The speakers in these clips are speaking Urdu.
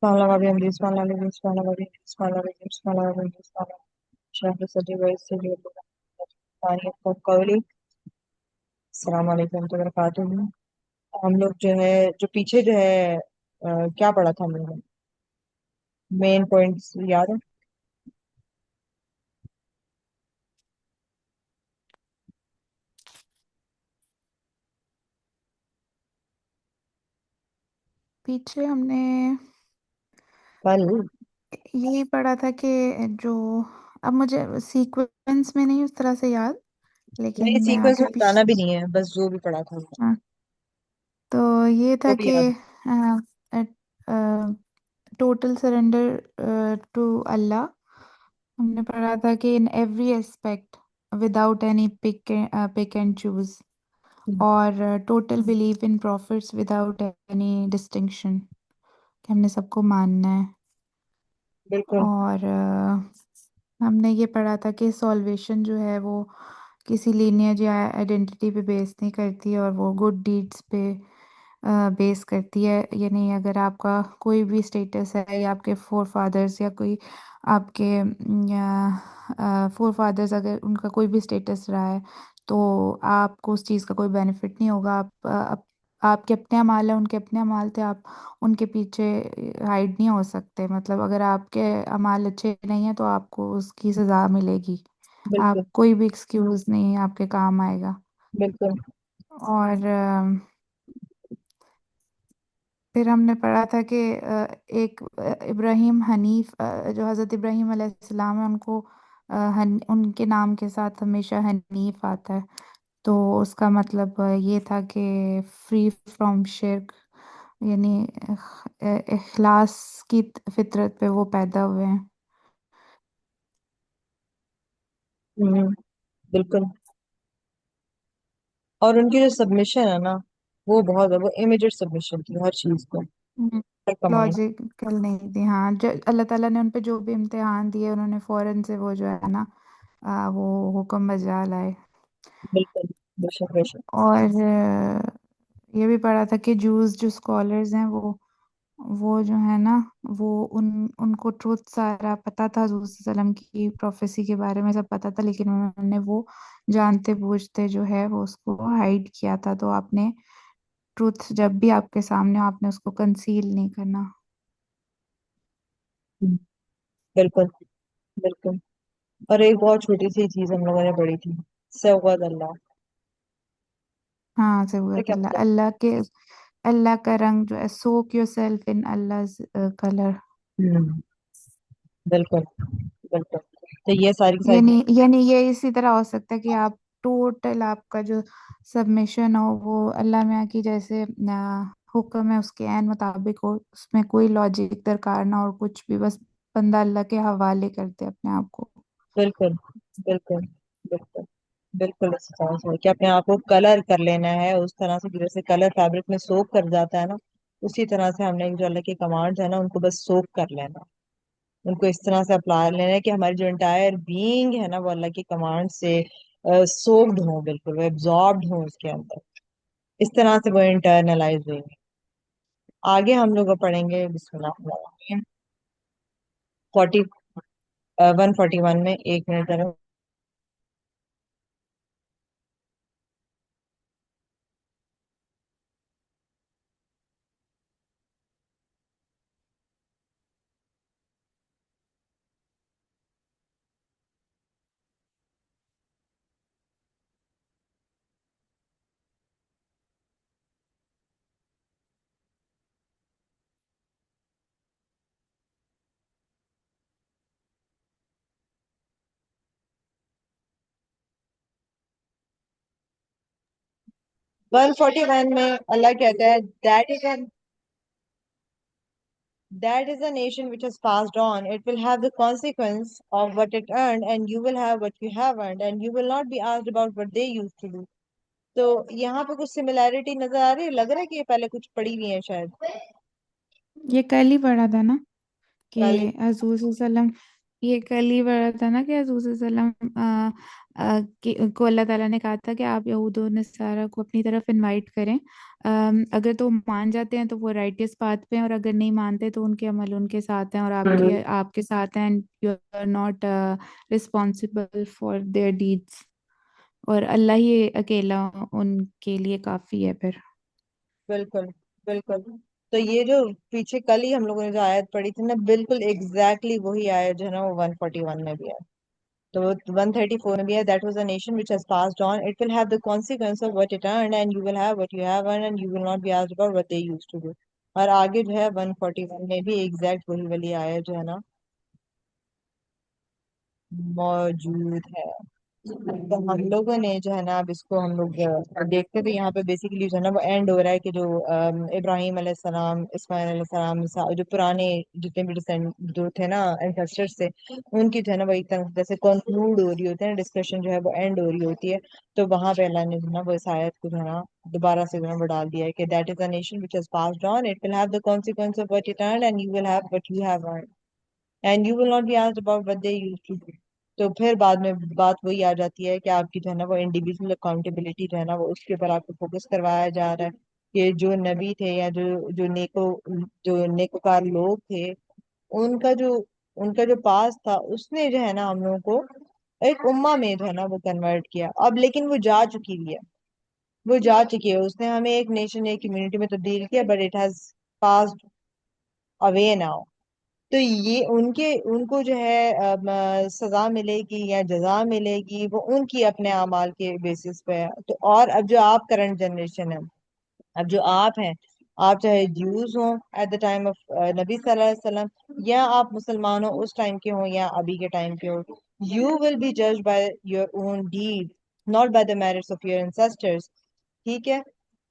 السلام علیکم وبرکاتہ۔ ہم لوگ جو ہے جو پیچھے جو ہے کیا پڑھا تھا ہم لوگوں نے؟ مین پوائنٹس یاد ہے؟ پیچھے ہم نے کل یہی پڑھا تھا کہ جو اب مجھے سیکوینس میں نہیں اس طرح سے یاد، نہیں، لیکن میں سیکوینس آگے میں بتانا بھی پیچھے نہیں ہے، بس جو بھی پڑھا تھا تو یہ تھا وہ بھی کہ یاد ٹوٹل سرنڈر ٹو اللہ. ہم نے پڑھا تھا کہ in every aspect without any pick and choose, ہے۔ اور total belief in prophets without any distinction, کہ ہم نے سب کو ماننا ہے. بالکل اور ہم نے یہ پڑھا تھا کہ سالویشن جو ہے وہ کسی لینیج یا آئیڈینٹی پہ بیس نہیں کرتی، اور وہ گڈ ڈیڈس پہ بیس کرتی ہے. یعنی اگر آپ کا کوئی بھی اسٹیٹس ہے، یا آپ کے فور فادرز یا کوئی آپ کے فور فادرز اگر ان کا کوئی بھی اسٹیٹس رہا ہے، تو آپ کو اس چیز کا کوئی بینیفٹ نہیں ہوگا. آپ کے اپنے اعمال ہیں، ان کے اپنے اعمال تھے، آپ ان کے پیچھے ہائڈ نہیں ہو سکتے. مطلب اگر آپ کے اعمال اچھے نہیں ہیں تو آپ کو اس کی سزا ملے گی. بالکل آپ کوئی بھی ایکسکیوز نہیں آپ کے کام آئے گا. بالکل اور پھر ہم نے پڑھا تھا کہ ایک ابراہیم حنیف، جو حضرت ابراہیم علیہ السلام ہے، ان کو ان کے نام کے ساتھ ہمیشہ حنیف آتا ہے. تو اس کا مطلب یہ تھا کہ فری فرام شرک، یعنی اخلاص کی فطرت پہ وہ پیدا ہوئے ہیں. ہوں، بالکل. اور ان کی جو سبمیشن ہے نا، وہ بہت وہ امیجیٹ سبمیشن تھی ہر چیز کو. کمانڈ. لاجیکل نہیں تھی. ہاں، جو اللہ تعالیٰ نے ان پہ جو بھی امتحان دیے، انہوں نے فوراً سے وہ جو ہے نا وہ حکم بجا لائے. بالکل، بے شک بے شک. اور یہ بھی پڑھا تھا کہ جوز جو اسکالرز ہیں، وہ جو ہے نا، وہ ان کو ٹروتھ سارا پتہ تھا، حضور صلی اللہ علیہ وسلم کی پروفیسی کے بارے میں سب پتہ تھا، لیکن انہوں نے وہ جانتے بوجھتے جو ہے وہ اس کو ہائڈ کیا تھا. تو آپ نے ٹروتھ جب بھی آپ کے سامنے ہو، آپ نے اس کو کنسیل نہیں کرنا. بالکل بالکل. اور ایک بہت چھوٹی سی چیز ہم لوگوں نے پڑھی تھی، سوغد اللہ. ہاں، یہ ضرورت کیا اللہ، مطلب؟ اللہ کا رنگ جو ہے، سوک your self in Allah colour. ہوں، بالکل بالکل. تو یہ ساری کی ساری یعنی یہ اسی طرح ہو سکتا ہے کہ آپ ٹوٹل آپ کا جو سبمیشن ہو وہ اللہ میاں کی جیسے حکم ہے اس کے عین مطابق ہو، اس میں کوئی لاجک درکار نہ اور کچھ بھی، بس بندہ اللہ کے حوالے کرتے اپنے آپ کو. بالکل بالکل بالکل بالکل. اسی طرح سے کہ اپنے آپ کو کلر کر لینا ہے اس طرح سے، جیسے کلر فیبرک میں سوک کر جاتا ہے نا، اسی طرح سے ہم نے جو اللہ کے کمانڈز ہیں نا، ان کو بس سوک کر لینا، ان کو اس طرح سے اپلائی لینا ہے کہ ہماری جو انٹائر بینگ ہے نا، وہ اللہ کی کمانڈ سے سوکڈ ہوں، بالکل وہ ایبزاربڈ ہوں اس کے اندر. اس طرح سے وہ انٹرنلائز ہوئیں گے. آگے ہم لوگ پڑھیں گے بسم اللہ الرحمن الرحیم 141 میں. ایک منٹ ذرا. ون فورٹی ون میں اللہ کہتا ہے that is a nation which has passed on. It will have the consequence of what it earned, and you will have what you have earned, and you will not be asked about what they used to do. تو یہاں پہ کچھ سملیرٹی نظر آ رہی ہے، لگ رہا ہے کہ یہ پہلے کچھ پڑھی ہوئی ہیں شاید. یہ کل ہی پڑھا تھا نا کہ کل. حضور صلی اللہ علیہ وسلم یہ کل ہی پڑھا تھا نا کہ حضور صلی اللہ علیہ وسلم کو اللہ تعالیٰ نے کہا تھا کہ آپ یہود و نصارہ کو اپنی طرف انوائٹ کریں، اگر تو مان جاتے ہیں تو وہ رائٹیس پاتھ پہ ہیں، اور اگر نہیں مانتے تو ان کے عمل ان کے ساتھ ہیں اور آپ کے ساتھ ہیں، you are not responsible for their deeds, اور اللہ ہی اکیلا ان کے لیے کافی ہے پھر۔ بالکل بالکل. تو یہ جو پیچھے کل ہی ہم لوگوں نے جو آیت پڑھی تھی نا، بالکل ایگزیکٹلی وہی آیت جو ہے نا وہ 141 میں بھی ہے. تو 134 میں بھی ہے. That was a nation which has passed on. It will have the consequence of what it earned, and you will have what you have earned, and you will not be asked about what they used to do. اور آگے جو ہے 141 میں بھی ایگزیکٹ وہی والی آیت جو ہے نا موجود ہے. تو ہم لوگوں نے جو ہے نا اب اس کو ہم لوگ دیکھتے تھے یہاں پہ بیسیکلی جو ہے نا وہ اینڈ ہو رہا ہے کہ جو ابراہیم علیہ السلام، اسماعیل علیہ السلام، جو پرانے جتنے بھی جو تھے نا اینسسٹرس سے، ان کی جو ہے نا وہ ایک طرح سے جیسے کنکلوڈ ہو رہی ہوتی ہے نا ڈسکشن جو ہے وہ اینڈ ہو رہی ہوتی ہے. تو وہاں پہ اللہ نے جو ہے نا وہ اس آیت کو جو ہے نا دوبارہ سے جو ہے نا وہ ڈال دیا ہے کہ that is a nation which has passed on, it will have the consequence of what it earned, and you will have what you have earned, and you will not be asked about what they used to do. تو پھر بعد میں بات وہی آ جاتی ہے کہ آپ کی جو ہے نا وہ انڈیویجول اکاؤنٹیبلٹی جو ہے نا وہ اس کے اوپر آپ کو فوکس کروایا جا رہا ہے کہ جو نبی تھے یا جو نیکوکار لوگ تھے، ان کا جو پاس تھا اس نے جو ہے نا ہم لوگوں کو ایک امہ میں جو ہے نا وہ کنورٹ کیا. اب لیکن وہ جا چکی ہوئی ہے، وہ جا چکی ہے، اس نے ہمیں ایک نیشن ایک کمیونٹی میں تبدیل کیا، but it has passed away now. تو یہ ان کو جو ہے سزا ملے گی یا جزا ملے گی وہ ان کی اپنے اعمال کے بیسس پہ ہے. تو اور اب جو آپ کرنٹ جنریشن ہے، اب جو آپ ہیں، آپ چاہے جیوز ہوں ایٹ دا ٹائم آف نبی صلی اللہ علیہ وسلم، یا آپ مسلمان ہوں اس ٹائم کے ہوں یا ابھی کے ٹائم کے ہوں، یو ول بی جج by your own deed, not by the merits of your ancestors. ٹھیک ہے.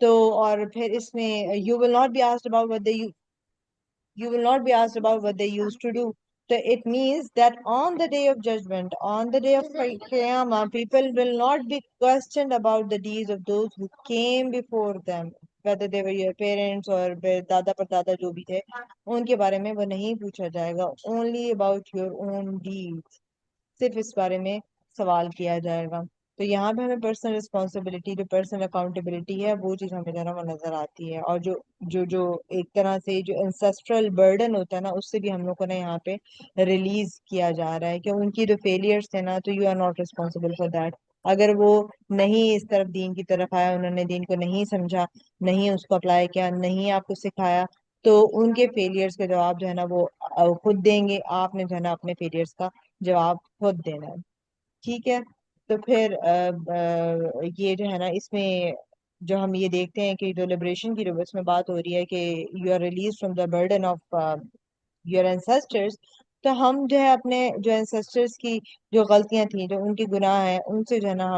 تو اور پھر اس میں you will not be asked about what they you will not be asked about what they used to do. So it means that on the day of judgment, on the day of Qiyamah, people will not be questioned about the deeds of those who came before them, whether they were your parents or dada par dada جو بھی تھے، ان کے بارے میں وہ نہیں پوچھا جائے گا. Only about your own deeds. صرف اس بارے میں سوال کیا جائے گا. تو یہاں پہ ہمیں پرسنل رسپانسبلٹی، جو پرسنل اکاؤنٹیبلٹی ہے، وہ چیز ہمیں ذرا وہ نظر آتی ہے. اور جو ایک طرح سے جو انسسٹرل برڈن ہوتا ہے نا، اس سے بھی ہم لوگ کو نا یہاں پہ ریلیز کیا جا رہا ہے کہ ان کی جو فیلئرس تھے نا، تو you are not responsible for that. اگر وہ نہیں اس طرف دین کی طرف آیا، انہوں نے دین کو نہیں سمجھا، نہیں اس کو اپلائی کیا، نہیں آپ کو سکھایا، تو ان کے فیلئرس کا جواب جو ہے نا وہ خود دیں گے. آپ نے جو ہے نا اپنے فیلئرس کا جواب خود دینا ہے. ٹھیک ہے. تو پھر یہ جو ہے نا اس میں جو ہم یہ دیکھتے ہیں کہ جو لبریشن کی جو اس میں بات ہو رہی ہے کہ you are release from the burden of your ancestors. تو ہم جو ہے اپنے جو اینسسٹرس کی جو غلطیاں تھیں، جو ان کے گناہ ہیں، ان سے جو ہے نا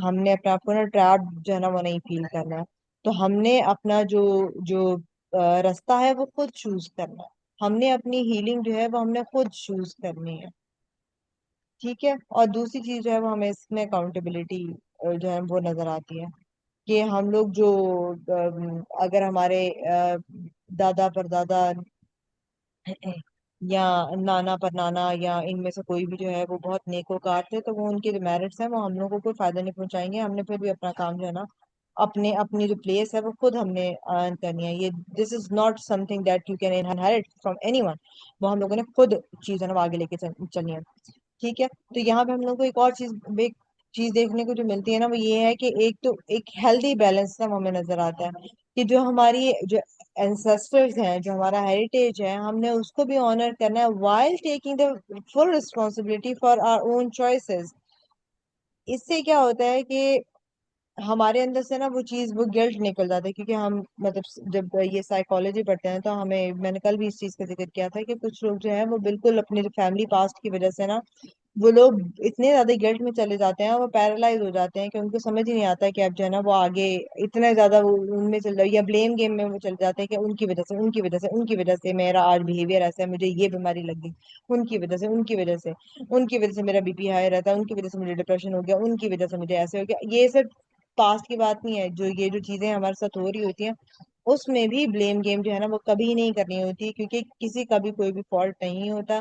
ہم نے اپنا آپ کو نا ٹریپ جو ہے نا وہ نہیں فیل کرنا ہے. تو ہم نے اپنا جو راستہ ہے وہ خود چوز کرنا ہے. ہم نے اپنی ہیلنگ جو ہے وہ ہم نے خود چوز کرنی ہے. ٹھیک ہے. اور دوسری چیز جو ہے وہ ہمیں اس میں اکاؤنٹیبلٹی جو ہے وہ نظر آتی ہے کہ ہم لوگ جو اگر ہمارے دادا پر دادا یا نانا پر نانا یا ان میں سے کوئی بھی جو ہے وہ بہت نیکوکار تھے، تو وہ ان کے جو میرٹس ہیں وہ ہم لوگوں کو کوئی فائدہ نہیں پہنچائیں گے. ہم نے پھر بھی اپنا کام جو ہے نا اپنی جو پلیس ہے وہ خود ہم نے ارن کرنی ہے. یہ this is not something that you can inherit from anyone. وہ ہم لوگوں نے خود چیز ہے نا وہ آگے لے کے چلنی ہے. ٹھیک ہے. تو یہاں پہ ہم لوگ کو ایک اور چیز دیکھنے کو جو ملتی ہے نا وہ یہ ہے کہ ایک ہیلدی بیلنس نا وہ ہمیں نظر آتا ہے کہ جو ہماری جو اینسسٹرز ہیں، جو ہمارا ہیریٹیج ہے، ہم نے اس کو بھی آنر کرنا ہے while taking the full responsibility for our own choices. اس سے کیا ہوتا ہے کہ ہمارے اندر سے نا وہ چیز وہ گلٹ نکل جاتا ہے. کیونکہ ہم مطلب جب یہ سائیکالوجی پڑھتے ہیں تو میں نے کل بھی اس چیز کا ذکر کیا تھا کہ کچھ لوگ جو ہیں وہ بالکل اپنے جو فیملی پاسٹ کی وجہ سے نا وہ لوگ اتنے زیادہ گلٹ میں چلے جاتے ہیں، وہ پیرالائز ہو جاتے ہیں کہ ان کو سمجھ ہی نہیں آتا کہ اب جو ہے نا وہ آگے اتنے زیادہ وہ ان میں چل جائے یا بلیم گیم میں وہ چل جاتے ہیں کہ ان کی وجہ سے ان کی وجہ سے ان کی وجہ سے میرا آج بیہیویئر ایسا ہے، مجھے یہ بیماری لگ گئی، ان کی وجہ سے ان کی وجہ سے ان کی وجہ سے میرا بی پی ہائی رہتا ہے، ان کی وجہ سے مجھے ڈپریشن ہو گیا، ان کی وجہ سے مجھے ایسے ہو گیا. یہ سب پاسٹ کی بات نہیں ہے. یہ جو چیزیں ہمارے ساتھ ہو رہی ہوتی ہیں اس میں بھی بلیم گیم جو ہے نا وہ کبھی نہیں کرنی ہوتی، کیونکہ کسی کا بھی کوئی بھی فالٹ نہیں ہوتا.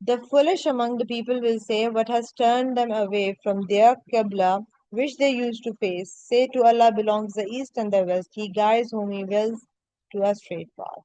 The foolish among the people will say, what has turned them away from their Qibla, which they used to face? Say, to Allah belongs the east and the west. He guides whom He wills to a straight path.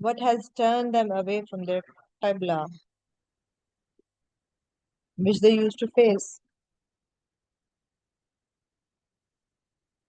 What has turned them away from their Qibla, which they used to face?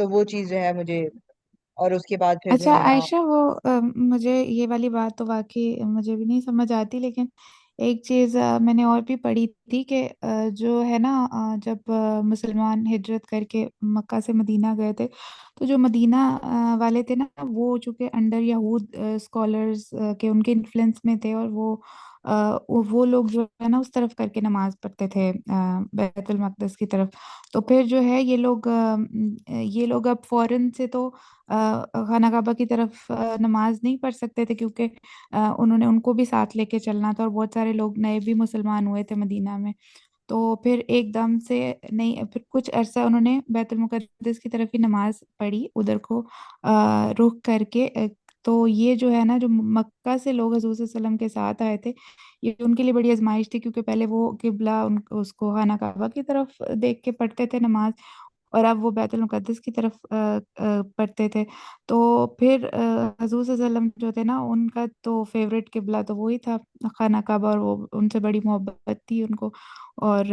تو وہ چیز جو ہے مجھے، اور اس کے بعد پھر جو اچھا ہے نا، عائشہ، وہ مجھے یہ والی بات تو واقعی مجھے بھی نہیں سمجھ آتی، لیکن ایک چیز میں نے اور بھی پڑھی تھی کہ جو ہے نا جب مسلمان ہجرت کر کے مکہ سے مدینہ گئے تھے، تو جو مدینہ والے تھے نا، وہ چونکہ انڈر یہود اسکالرز کے ان کے انفلوئنس میں تھے، اور وہ لوگ جو ہے نا اس طرف کر کے نماز پڑھتے تھے، بیت المقدس کی طرف۔ تو پھر جو ہے یہ لوگ اب فورن سے تو خانہ کعبہ کی طرف نماز نہیں پڑھ سکتے تھے، کیونکہ انہوں نے ان کو بھی ساتھ لے کے چلنا تھا، اور بہت سارے لوگ نئے بھی مسلمان ہوئے تھے مدینہ میں۔ تو پھر ایک دم سے نہیں، پھر کچھ عرصہ انہوں نے بیت المقدس کی طرف ہی نماز پڑھی، ادھر کو رخ کر کے۔ تو یہ جو ہے نا، جو مکہ سے لوگ حضور صلی اللہ علیہ وسلم کے ساتھ آئے تھے، یہ ان کے لیے بڑی آزمائش تھی، کیونکہ پہلے وہ قبلہ اس کو خانہ کعبہ کی طرف دیکھ کے پڑھتے تھے نماز، اور اب وہ بیت المقدس کی طرف پڑھتے تھے۔ تو پھر حضور صلی اللہ علیہ وسلم جو تھے نا، ان کا تو فیوریٹ قبلہ تو وہی تھا خانہ کعبہ، اور وہ ان سے بڑی محبت تھی ان کو۔ اور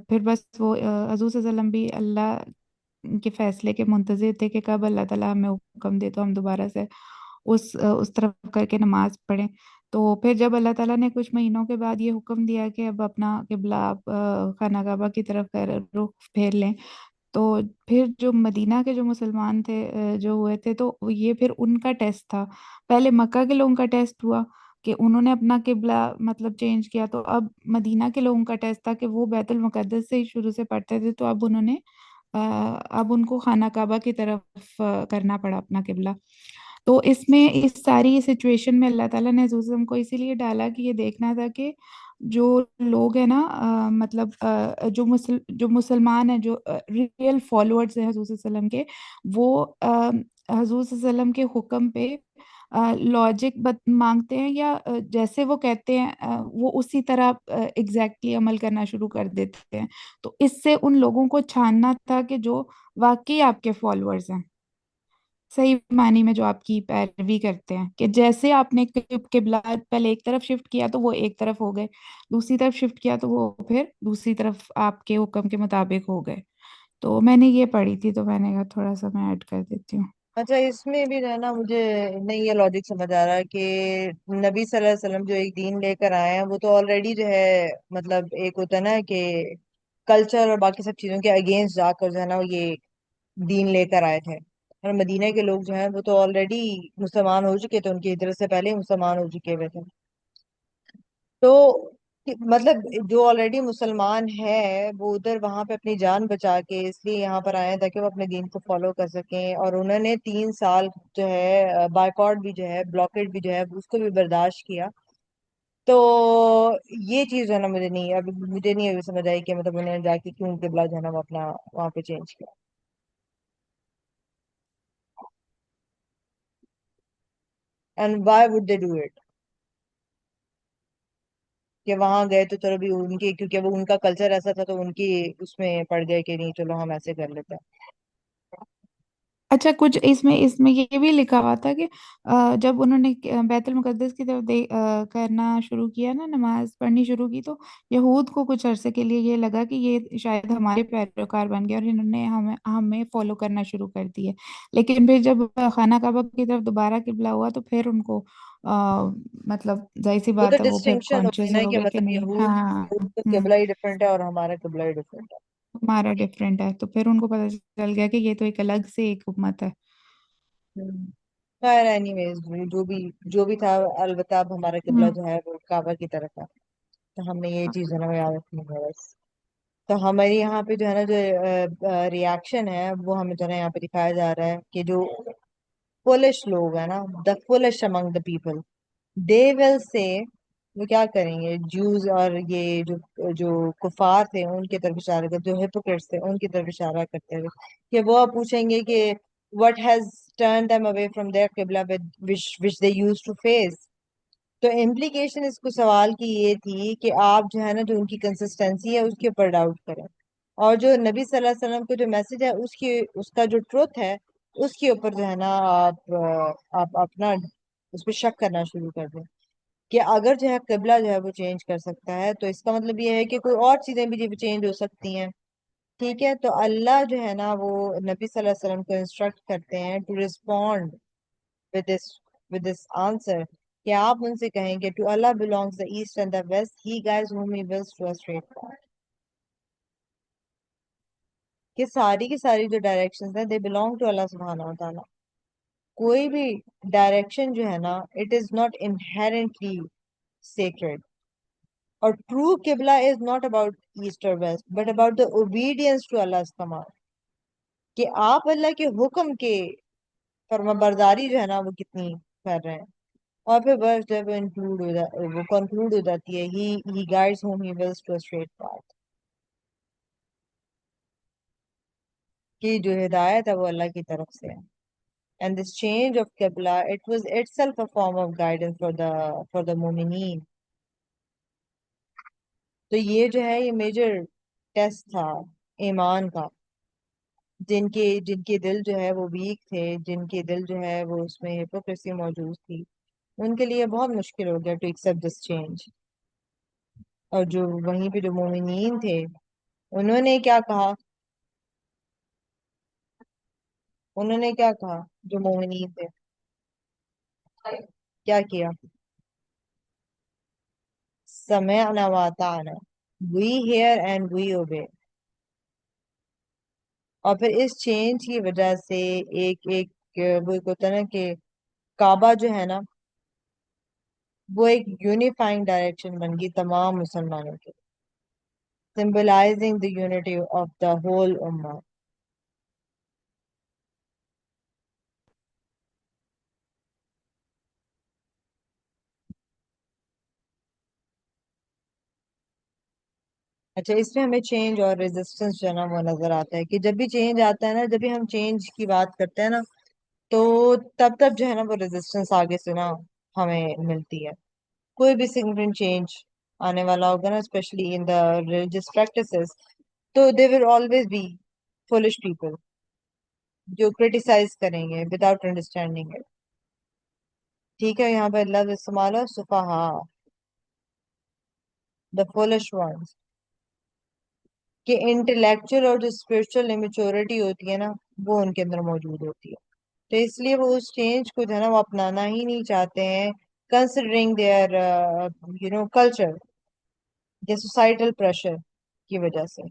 پھر بس وہ حضور صلی اللہ علیہ وسلم بھی اللہ کے فیصلے کے منتظر تھے کہ کب اللہ تعالیٰ ہمیں حکم دے تو ہم دوبارہ سے اس طرف کر کے نماز پڑھیں۔ تو پھر جب اللہ تعالیٰ نے کچھ مہینوں کے بعد یہ حکم دیا کہ اب اپنا قبلہ آپ خانہ کعبہ کی طرف رخ پھیر لیں، تو پھر جو مدینہ کے جو مسلمان تھے جو ہوئے تھے، تو یہ پھر ان کا ٹیسٹ تھا۔ پہلے مکہ کے لوگوں کا ٹیسٹ ہوا کہ انہوں نے اپنا قبلہ مطلب چینج کیا، تو اب مدینہ کے لوگوں کا ٹیسٹ تھا کہ وہ بیت المقدس سے ہی شروع سے پڑھتے تھے، تو اب انہوں نے اب ان کو خانہ کعبہ کی طرف کرنا پڑا اپنا قبلہ۔ تو اس میں اس ساری سچویشن میں اللہ تعالیٰ نے حضور صلی اللہ علیہ وسلم کو اسی لیے ڈالا کہ یہ دیکھنا تھا کہ جو لوگ ہیں نا، مطلب جو مسلمان ہیں، جو ریئل فالوورز ہیں حضور صلی اللہ علیہ وسلم کے، وہ حضور صلی اللہ علیہ وسلم کے حکم پہ لاجک مانگتے ہیں، یا جیسے وہ کہتے ہیں وہ اسی طرح ایگزیکٹلی عمل کرنا شروع کر دیتے ہیں۔ تو اس سے ان لوگوں کو چھاننا تھا کہ جو واقعی آپ کے فالوورز ہیں، صحیح معنی میں جو آپ کی پیروی کرتے ہیں، کہ جیسے آپ نے قبلہ پہلے ایک طرف شفٹ کیا تو وہ ایک طرف ہو گئے، دوسری طرف شفٹ کیا تو وہ پھر دوسری طرف آپ کے حکم کے مطابق ہو گئے۔ تو میں نے یہ پڑھی تھی، تو میں نے کہا تھوڑا سا میں ایڈ کر دیتی ہوں۔ اچھا اس میں بھی جو ہے نا مجھے نہیں یہ لاجک سمجھ آ رہا ہے کہ نبی صلی اللہ علیہ وسلم جو ایک دین لے کر آئے ہیں، وہ تو آلریڈی جو ہے، مطلب ایک ہوتا ہے نا کہ کلچر اور باقی سب چیزوں کے اگینسٹ جا کر جو ہے نا وہ یہ دین لے کر آئے تھے، اور مدینہ کے لوگ جو ہیں وہ تو آلریڈی مسلمان ہو چکے تھے، ان کی ہجرت سے پہلے ہی مسلمان ہو چکے ہوئے تھے۔ تو مطلب جو آلریڈی مسلمان ہے وہ ادھر وہاں پہ اپنی جان بچا کے اس لیے یہاں پر آئے ہیں تاکہ وہ اپنے دین کو فالو کر سکیں، اور انہوں نے 3 سال جو ہے بائیکاٹ بھی جو ہے، بلاکیٹ بھی جو ہے، اس کو بھی برداشت کیا۔ تو یہ چیز جو ہے نا مجھے نہیں ابھی سمجھ آئی کہ مطلب انہوں نے جا کے کیوں قبلہ جو ہے نا وہ اپنا وہاں پہ چینج کیا، and Y would they do it? کہ وہاں گئے تو چلو بھی ان کی، کیونکہ وہ ان کا کلچر ایسا تھا تو ان کی اس میں پڑ گئے کہ نہیں چلو ہم ایسے کر لیتے ہیں۔ اچھا، کچھ اس میں یہ بھی لکھا ہوا تھا کہ جب انہوں نے بیت المقدس کی طرف کرنا شروع کیا نا، نماز پڑھنی شروع کی، تو یہود کو کچھ عرصے کے لیے یہ لگا کہ یہ شاید ہمارے پیروکار بن گئے، اور انہوں نے ہمیں فالو کرنا شروع کر دیے۔ لیکن پھر جب خانہ کعبہ کی طرف دوبارہ قبلہ ہوا، تو پھر ان کو مطلب ظاہر سی وہ تو بات ہے، وہ پھر ڈسٹنکشن ہوگی کانشیس نا ہو کہ گئے کہ مطلب نہیں، ہاں یہود کا قبلہ ہی ڈفرینٹ ہے اور ہمارا قبلہ ہی ڈفرینٹ ہے۔ ہمارا ڈفرینٹ ہے، تو پھر ان کو پتہ چل گیا کہ یہ تو ایک الگ سے ایک امت ہے۔ ہوں۔ خیر اینی ویز جو بھی تھا، البتہ اب ہمارا قبلہ ہوں جو ہے وہ کعبہ کی طرف ہے، تو ہم نے یہ چیز ہے نا وہ یاد رکھنی ہے بس۔ تو ہمارے یہاں پہ جو ہے نا جو ریاکشن ہے وہ ہمیں جو ہے نا یہاں پہ دکھایا جا رہا ہے کہ جو فولش لوگ ہیں نا، دا فولش امنگ دا پیپل، دے ول سے، وہ کیا کریں گے، جوز اور یہ جو جو کفار تھے ان کی طرف اشارہ کرتے، جو ہپوکریٹس تھے ان کی طرف اشارہ کرتے ہوئے کہ وہ اب پوچھیں گے کہ what has turned them away from their qibla which they used to face۔ تو امپلیکیشن اس کو سوال کی یہ تھی کہ آپ جو ہے نا جو ان کی کنسسٹنسی ہے اس کے اوپر ڈاؤٹ کریں، اور جو نبی صلی اللہ علیہ وسلم کا جو میسج ہے اس کا جو ٹروتھ ہے اس کے اوپر جو ہے نا آپ اپنا اس پہ شک کرنا شروع کر دیں، کہ اگر جو ہے قبلہ جو ہے وہ چینج کر سکتا ہے تو اس کا مطلب یہ ہے کہ کوئی اور چیزیں بھی چینج ہو سکتی ہیں۔ ٹھیک ہے، تو اللہ جو ہے نا وہ نبی صلی اللہ علیہ وسلم کو انسٹرکٹ کرتے ہیں to respond with this with this answer کہ آپ ان سے کہیں گے to Allah belongs the east and the west, he guides whom he wills to a straight path. کہ ساری کی ساری جو ڈائریکشنز ہیں they belong to Allah سبحانہ و تعالیٰ. کوئی بھی ڈائریکشن جو ہے نا it is not inherently sacred. اور true قبلہ is not about east or west but about the obedience to Allah's command. کہ آپ اللہ کے حکم کے فرما برداری جو ہے نا وہ کتنی کر رہے ہیں. اور پھر بس جب وہ کنکلوڈ ہو جاتی ہے he guides whom he wills to a straight path. کہ جو ہدایت ہے وہ اللہ کی طرف سے ہے. And this change of Qibla, it was itself a form of guidance for the مومنین. تو یہ جو ہے یہ میجر ٹیسٹ تھا ایمان کا. جن کے دل جو ہے وہ ویک تھے، جن کے دل جو ہے وہ اس میں ہپوکریسی موجود تھی، ان کے لیے بہت مشکل ہو گیا ٹو ایکسپٹ دس چینج. اور جو وہیں پہ جو مومنین تھے انہوں نے کیا کہا؟ انہوں نے کیا کہا جو مومنین تھے؟ کیا کیا؟ سمعنا واطعنا، we hear and we obey. اور پھر اس چینج کی وجہ سے ایک ایک وہ ایک ہوتا ہے نا کہ کعبہ جو ہے نا وہ ایک یونیفائنگ ڈائریکشن بن گئی تمام مسلمانوں کے، symbolizing the unity of the whole ummah. اچھا، اس میں ہمیں چینج اور ریزسٹنس جو ہے نا وہ نظر آتا ہے کہ جب بھی چینج آتا ہے نا، جب بھی ہم چینج کی بات کرتے ہیں نا تو تب تب جو ہے نا وہ ریزسٹنس آگے سے نا ہمیں ملتی ہے. کوئی بھی سگنیفیکنٹ چینج آنے والا ہوگا نا especially in the religious practices, تو they will always be foolish people جو کرٹیسائز کریں گے وداؤٹ انڈرسٹینڈنگ اٹ. ٹھیک ہے، یہاں پہ لفظ استعمال ہو سفہا، دا فولش ونس. کہ انٹلیکچوئل اور جو اسپرچل امیچورٹی ہوتی ہے نا وہ ان کے اندر موجود ہوتی ہے. تو اس لیے وہ اس چینج کو جو ہے نا وہ اپنانا ہی نہیں چاہتے ہیں، کنسیڈرنگ دیئر کلچر یا سوسائٹل پریشر کی وجہ سے.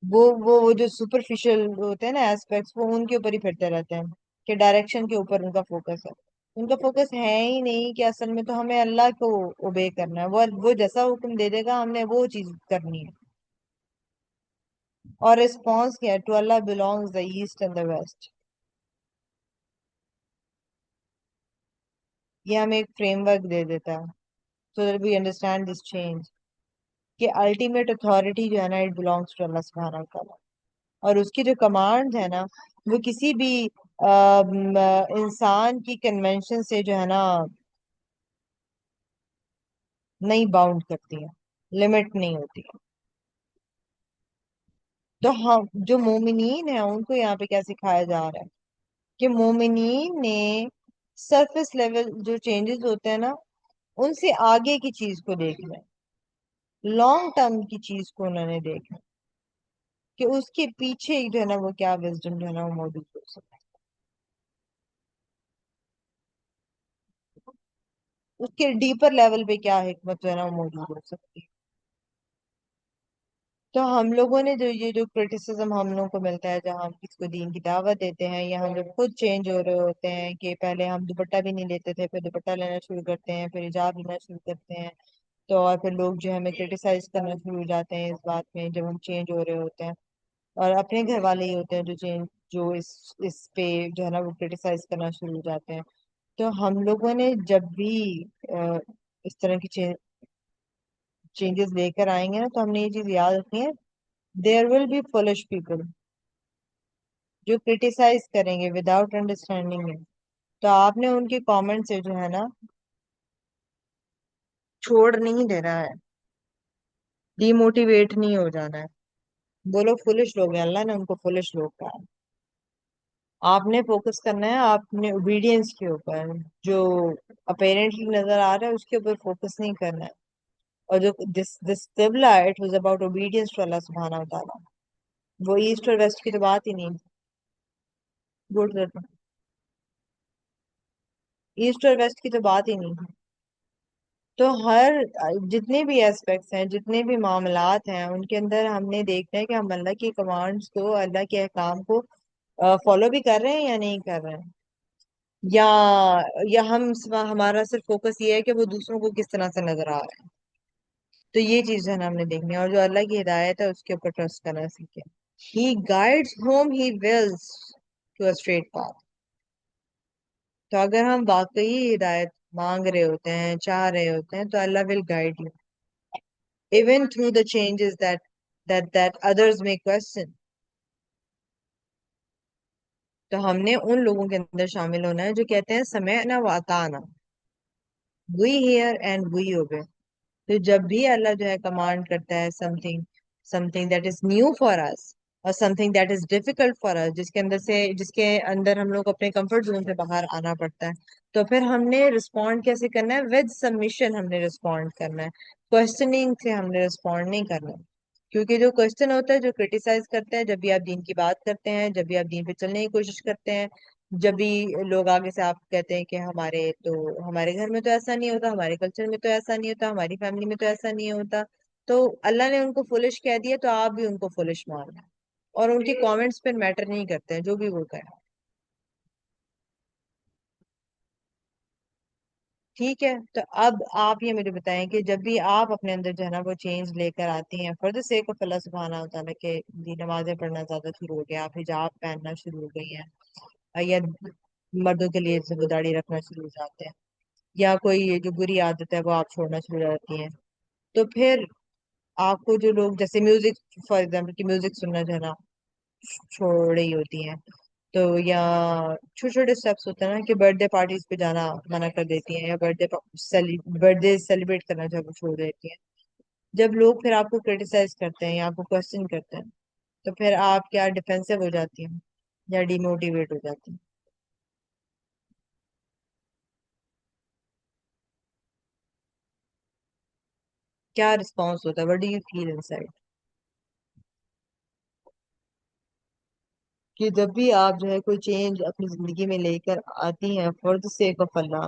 وہ جو سپرفیشل ہوتے ہیں نا ایسپیکٹس وہ ان کے اوپر ہی پھرتے رہتے ہیں کہ ڈائریکشن کے اوپر ان کا فوکس ہے. ان کا فوکس ہے ہی نہیں کہ اصل میں تو ہمیں اللہ کو اوبے کرنا ہے، وہ جیسا حکم دے دے گا ہم نے وہ چیز کرنی ہے. اور ریسپانس کیا ہے؟ To Allah belongs the east and the west. یہ ہمیں ایک فریم ورک دے دیتا ہے so that we understand this change کہ الٹیمیٹ اتھارٹی جو ہے نا اٹ belongs to اللہ سبحانہ وتعالیٰ. اور اس کی جو کمانڈ ہے نا وہ کسی بھی انسان کی کنونشن سے جو ہے نا نہیں باؤنڈ کرتی ہیں، لمٹ نہیں ہوتی ہے. تو ہم جو مومنین ہیں ان کو یہاں پہ کیا سکھایا جا رہا ہے کہ مومنین نے سرفیس لیول جو چینجز ہوتے ہیں نا ان سے آگے کی چیز کو دیکھنا ہے، لانگ ٹرم کی چیز کو انہوں نے دیکھنا کہ اس کے پیچھے جو ہے نا وہ کیا وزڈم جو ہے نا وہ موجود ہو سکتا ہے، اس کے ڈیپر لیول پہ کیا حکمت جو ہے نا وہ موجود ہو سکتی ہے. تو ہم لوگوں نے جو یہ جو کرٹیسزم ہم لوگوں کو ملتا ہے جہاں ہم کسی کو دین کی دعوت دیتے ہیں یا ہم لوگ خود چینج ہو رہے ہوتے ہیں کہ پہلے ہم دوپٹہ بھی نہیں لیتے تھے، پھر دوپٹہ لینا شروع کرتے ہیں، پھر حجاب لینا شروع کرتے ہیں، تو اور پھر لوگ جو ہے ہمیں کرٹیسائز کرنا شروع ہو جاتے ہیں اس بات میں جب ہم چینج ہو رہے ہوتے ہیں. اور اپنے گھر والے ہی ہوتے ہیں جو اس پہ جو ہے نا وہ کرٹیسائز کرنا شروع ہو جاتے ہیں. تو ہم لوگوں نے جب بھی اس طرح کی چینجز لے کر آئیں گے نا تو ہم نے یہ چیز یاد رکھنی ہے there will be foolish people جو کرٹیسائز کریں گے وداؤٹ انڈرسٹینڈنگ ہے. تو آپ نے ان کے کامنٹ سے جو ہے نا چھوڑ نہیں دینا ہے، ڈی موٹیویٹ نہیں ہو جانا ہے. وہ لوگ فولش لوگ ہیں، اللہ نے ان کو فولش لوگ کہا ہے. آپ نے فوکس کرنا ہے آپ نے اوبیڈینس کے اوپر، جو اپیرنٹلی نظر آ رہا ہے اس کے اوپر فوکس نہیں کرنا ہے. اور جو this qibla, it was about obedience to Allah subhanahu wa ta'ala. وہ ایسٹ اور ویسٹ کی تو بات ہی نہیں. گڈ. ایسٹ اور ویسٹ کی تو بات ہی نہیں. تو ہر جتنے بھی ایسپیکٹس ہیں، جتنے بھی معاملات ہیں، ان کے اندر ہم نے دیکھنا ہے کہ ہم اللہ کی کمانڈس کو، اللہ کے احکام کو فالو بھی کر رہے ہیں یا نہیں کر رہے ہیں، یا ہمارا صرف فوکس یہ ہے کہ وہ دوسروں کو کس طرح سے نظر آ رہا ہے. تو یہ چیز ہے نا ہم نے دیکھنی ہے، اور جو اللہ کی ہدایت ہے اس کے اوپر ٹرسٹ کرنا سیکھیں. He guides whom he wills to a straight path. تو اگر ہم واقعی ہدایت مانگ رہے ہوتے ہیں، چاہ رہے ہوتے ہیں، تو اللہ will guide you even through the changes that others may question. تو ہم نے ان لوگوں کے اندر شامل ہونا ہے جو کہتے ہیں سمعنا واطعنا، we hear and we obey. تو جب بھی اللہ جو ہے کمانڈ کرتا ہے something that is new for us اور something that is difficult for us، جس کے اندر ہم لوگ اپنے کمفرٹ زون سے باہر آنا پڑتا ہے، تو پھر ہم نے رسپونڈ کیسے کرنا ہے؟ ود سبمیشن ہم نے رسپونڈ کرنا ہے. کوشچننگ سے ہم نے رسپونڈ نہیں کرنا. کیونکہ جو کوشچن ہوتا ہے، جو کرٹیسائز کرتے ہیں، جب بھی آپ دین کی بات کرتے ہیں، جب بھی آپ دین پہ چلنے کی کوشش کرتے ہیں، جب بھی لوگ آگے سے آپ کہتے ہیں کہ ہمارے گھر میں تو ایسا نہیں ہوتا، ہمارے کلچر میں تو ایسا نہیں ہوتا، ہماری فیملی میں تو ایسا نہیں ہوتا، تو اللہ نے ان کو فولش کہہ دیا تو آپ بھی ان کو فولش مان لیں. اور ان کی کامنٹس پہ میٹر نہیں کرتے ہیں جو بھی وہ کریں. ٹھیک ہے. تو اب آپ یہ مجھے بتائیں کہ جب بھی آپ اپنے اندر جو ہے نا وہ چینج لے کر آتی ہیں فار دا سیک آف اللہ سبحانہ و تعالیٰ کے، نمازیں پڑھنا زیادہ شروع ہو گیا، آپ حجاب پہننا شروع ہو گئی ہیں، یا مردوں کے لیے سے داڑھی رکھنا شروع ہو جاتے ہیں، یا کوئی یہ جو بری عادت ہے وہ آپ چھوڑنا شروع ہو جاتی ہیں، تو پھر آپ کو جو لوگ جیسے میوزک، فار ایگزامپل کہ میوزک سننا جو ہے نا چھوڑ رہی ہوتی ہیں، تو یا چھوٹے چھوٹے اسٹیپس ہوتے ہیں نا کہ برتھ ڈے پارٹیز پہ جانا منع کر دیتی ہیں، یا برتھ ڈے سیلیبریٹ کرنا جو ہے وہ چھوڑ دیتی ہیں. جب لوگ پھر آپ کو کرٹیسائز کرتے ہیں یا آپ کو کوشچن کرتے ہیں، تو پھر آپ کیا ڈیفینسو ہو جاتی ہیں یا ڈی موٹیویٹ ہو جاتی ہیں؟ کیا رسپانس ہوتا ہے؟ What do you feel inside? کہ جب بھی آپ جو ہے کوئی چینج اپنی زندگی میں لے کر آتی ہیں فار دا سیک آف اللہ،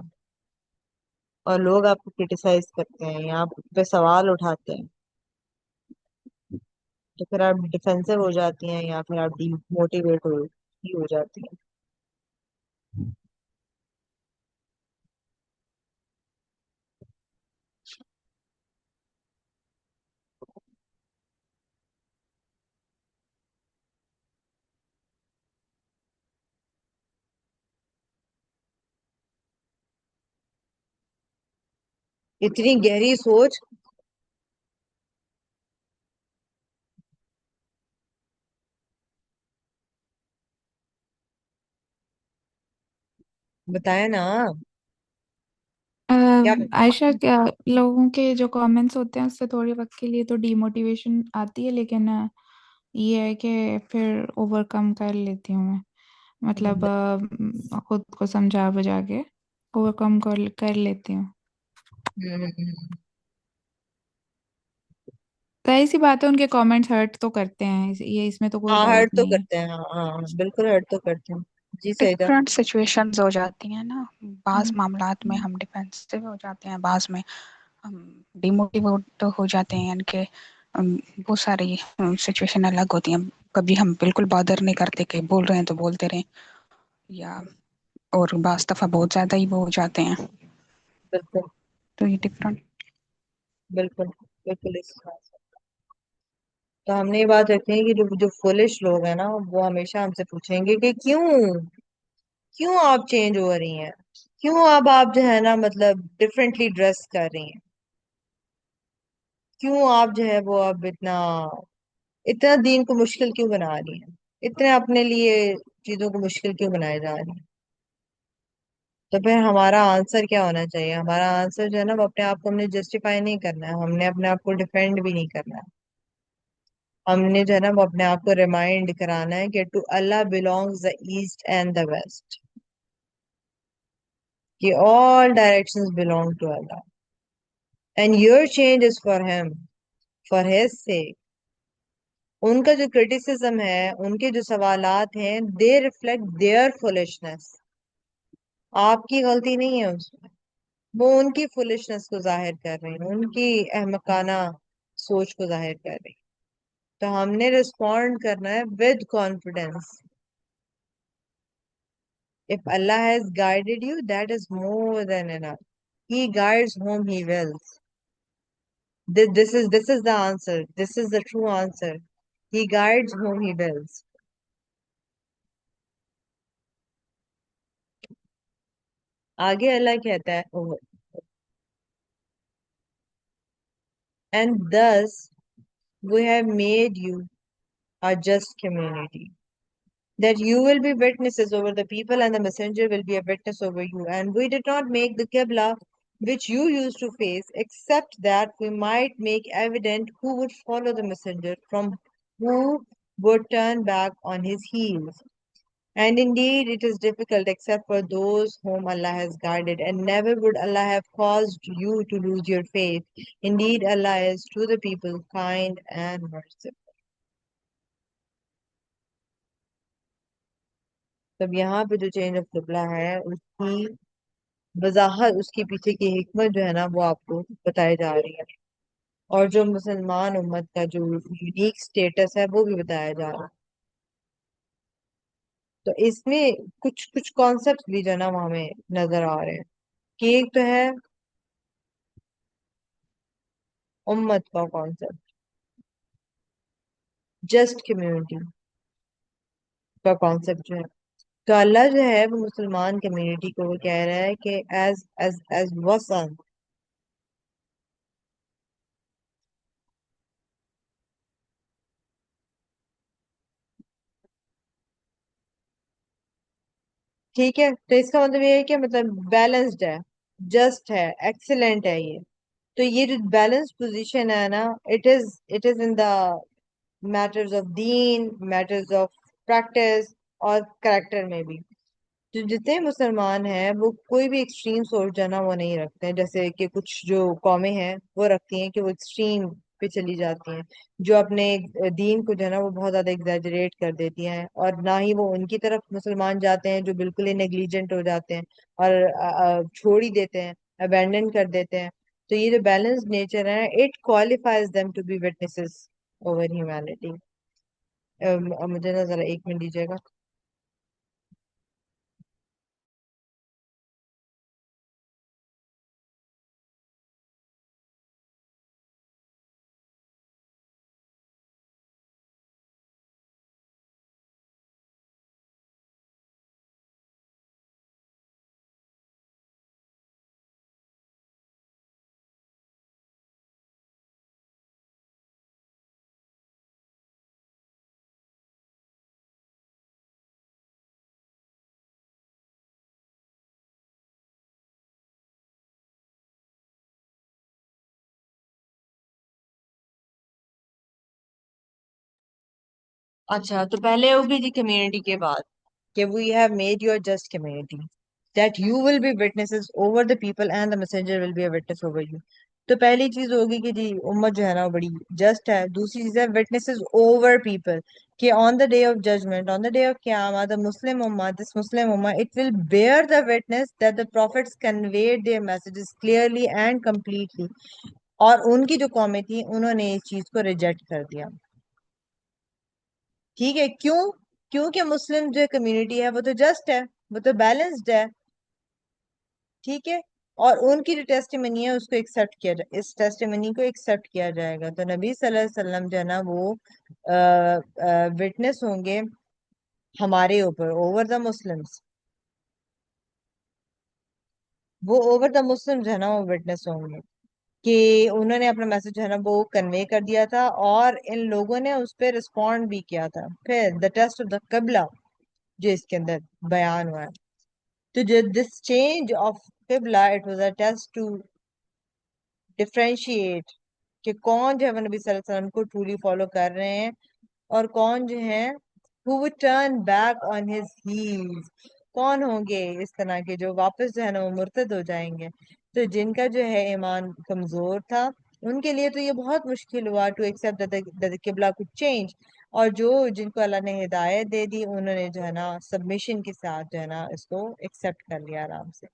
اور لوگ آپ کو کرٹیسائز کرتے ہیں یا آپ پہ سوال اٹھاتے ہیں، تو پھر آپ ڈیفینسو ہو جاتی ہیں یا پھر آپ ڈی موٹیویٹ ہو جاتی ہیں؟ اتنی گہری سوچ. بتائیں نا. کیا عائشہ، کیا لوگوں کے جو کامنٹس ہوتے ہیں اس سے تھوڑے وقت کے لیے تو ڈی موٹیویشن آتی ہے، لیکن یہ ہے کہ پھر اوور کم کر لیتی ہوں میں، مطلب خود کو سمجھا بجا کے اوور کم کر لیتی ہوں. ظاہر سی بات ہے ان کے کامنٹس ہرٹ تو کرتے ہیں، یہ اس میں تو کوئی ہاں ہرٹ ڈاؤٹ تو نہیں ہے. کرتے ہیں، ہاں ہاں بالکل ہرٹ تو کرتے ہیں. جی سیدہ. ڈفرینٹ سچویشنز ہو جاتی ہیں نا، بعض معاملات میں ہم ڈیفینسو ہو جاتے ہیں، بعض میں ہم ڈی موٹیویٹ ہو جاتے ہیں، یعنی کہ بہت ساری سچویشن الگ ہوتی ہیں. کبھی ہم بالکل بادر نہیں کرتے کہ بول رہے ہیں تو بولتے رہیں، یا اور بعض دفعہ بہت زیادہ ہی وہ ہو جاتے ہیں. بالکل تو یہ ڈفرینٹ. بالکل بالکل اس طرح سے. تو ہم نے یہ بات رکھنی ہے کہ جو فولش لوگ ہیں نا وہ ہمیشہ ہم سے پوچھیں گے کہ کیوں آپ چینج ہو رہی ہیں، کیوں اب آپ جو ہے نا مطلب ڈفرینٹلی ڈریس کر رہی ہیں، کیوں آپ جو ہے وہ اب اتنا دین کو مشکل کیوں بنا رہی ہیں، اتنے اپنے لیے چیزوں کو مشکل کیوں بنائے جا رہی ہیں. تو پھر ہمارا آنسر کیا ہونا چاہیے؟ ہمارا آنسر جو ہے نا وہ اپنے آپ کو ہم نے جسٹیفائی نہیں کرنا ہے، ہم نے اپنے آپ کو ڈیفینڈ بھی نہیں کرنا ہے. ہم نے جو ہے نا وہ اپنے آپ کو ریمائنڈ کرانا ہے کہ to Allah belongs the east and the west, کہ all directions belong to Allah. and your change is for him, for his sake. ان کا جو کرٹیسزم ہے، ان کے جو سوالات ہیں، they reflect their foolishness. آپ کی غلطی نہیں ہے اس میں، وہ ان کی فولشنس کو ظاہر کر رہے ہیں، ان کی احمقانہ سوچ کو ظاہر کر رہے ہیں. تو ہم نے رسپونڈ کرنا ہے with confidence. If Allah has guided you, that is more than enough. He guides whom He wills. This is the answer. This is the true answer. He guides whom He wills. آگے اللہ کہتا ہے and thus we have made you a just community, that you will be witnesses over the people and the messenger will be a witness over you. And we did not make the Qibla which you used to face, except that we might make evident who would follow the messenger from who would turn back on his heels. And indeed, it is difficult except for those whom Allah has guided, and never would Allah have caused you to lose your faith. Indeed, Allah is to the people kind and merciful. تب یہاں پہ جو چینج آف قبلہ ہے، اس کی وضاحت، اس کے پیچھے کی حکمت جو ہے نا، وہ آپ کو بتائی جا رہی ہے، اور جو مسلمان امت کا جو یونیک سٹیٹس ہے وہ بھی بتایا جا رہا ہے. تو اس میں کچھ کچھ کانسیپٹ بھی جو ہے نا وہ ہمیں نظر آ رہے ہیں، کہ ایک تو ہے امت کا کانسیپٹ، جسٹ کمیونٹی کا کانسیپٹ جو ہے. تو اللہ جو ہے وہ مسلمان کمیونٹی کو وہ کہہ رہا ہے کہ ایز وسن. ٹھیک ہے، تو اس کا مطلب یہ ہے کہ مطلب بیلنسڈ ہے، جسٹ ہے، ایکسیلنٹ ہے یہ. تو یہ جو بیلنس پوزیشن ہے نا، it is in the matters of deen, matters of practice, اور کریکٹر میں بھی. جو جتنے مسلمان ہیں وہ کوئی بھی ایکسٹریم سوچ جو ہے نا وہ نہیں رکھتے ہیں، جیسے کہ کچھ جو قومیں ہیں وہ رکھتی ہیں کہ وہ ایکسٹریم پہ چلی جاتی ہیں، جو اپنے دین کو جو ہے نا وہ بہت زیادہ ایگزیجریٹ کر دیتی ہیں، اور نہ ہی وہ ان کی طرف مسلمان جاتے ہیں جو بالکل ہی نیگلیجنٹ ہو جاتے ہیں اور چھوڑ ہی دیتے ہیں، ابینڈن کر دیتے ہیں. تو یہ جو بیلنس نیچر ہے، it qualifies them to be witnesses over humanity. مجھے نا ذرا 1 منٹ دیجیے گا. اچھا، تو پہلے ہوگی جی کمیونٹی کے بعد کہ we have made you a just community, that you will be witnesses over the people and the messenger will be a witness over you. تو پہلی چیز ہوگی کہ جی امت جو ہے نا وہ بڑی جسٹ ہے. دوسری چیز ہے witnesses over people، کہ on the day of judgment, on the day of Qiyamah, the Muslim Ummah, this Muslim Ummah, it will bear the witness that the prophets conveyed their messages clearly and completely. اور ان کی جو قومیں تھیں انہوں نے اس چیز کو ریجیکٹ کر دیا. ٹھیک ہے، کیوں؟ کیونکہ مسلم جو کمیونٹی ہے وہ تو جسٹ ہے، وہ تو بیلنسڈ ہے. ٹھیک ہے، اور ان کی جو ٹیسٹیمنی ہے اس کو ایکسیپٹ کیا جائے، اس ٹیسٹیمنی کو ایکسیپٹ کیا جائے گا. تو نبی صلی اللہ علیہ وسلم جو ہے نا وہ وٹنس ہوں گے ہمارے اوپر، اوور دا مسلمس. وہ اوور دا مسلم جو ہے نا وہ وٹنس ہوں گے کہ انہوں نے اپنا میسج جو ہے نا وہ کنوے کر دیا تھا، اور ان لوگوں نے اس پہ رسپونڈ بھی کیا تھا. پھر دا ٹیسٹ آف دا قبلہ جو اس کے اندر بیان ہوا ہے، تو جو this change of qibla it was a test to differentiate کہ کون جو ہے وہ نبی صلی اللہ علیہ وسلم کو ٹرولی فالو کر رہے ہیں، اور کون جو ہیں who would turn back on his heels، کون ہوں گے اس طرح کے جو واپس جو ہے نا وہ مرتد ہو جائیں گے. تو جن کا جو ہے ایمان کمزور تھا ان کے لیے تو یہ بہت مشکل ہوا ٹو ایکسپٹ قبلہ کو چینج. اور جن کو اللہ نے ہدایت دے دی انہوں نے جو ہے نا سبمیشن کے ساتھ جو ہے نا اس کو ایکسپٹ کر لیا آرام سے.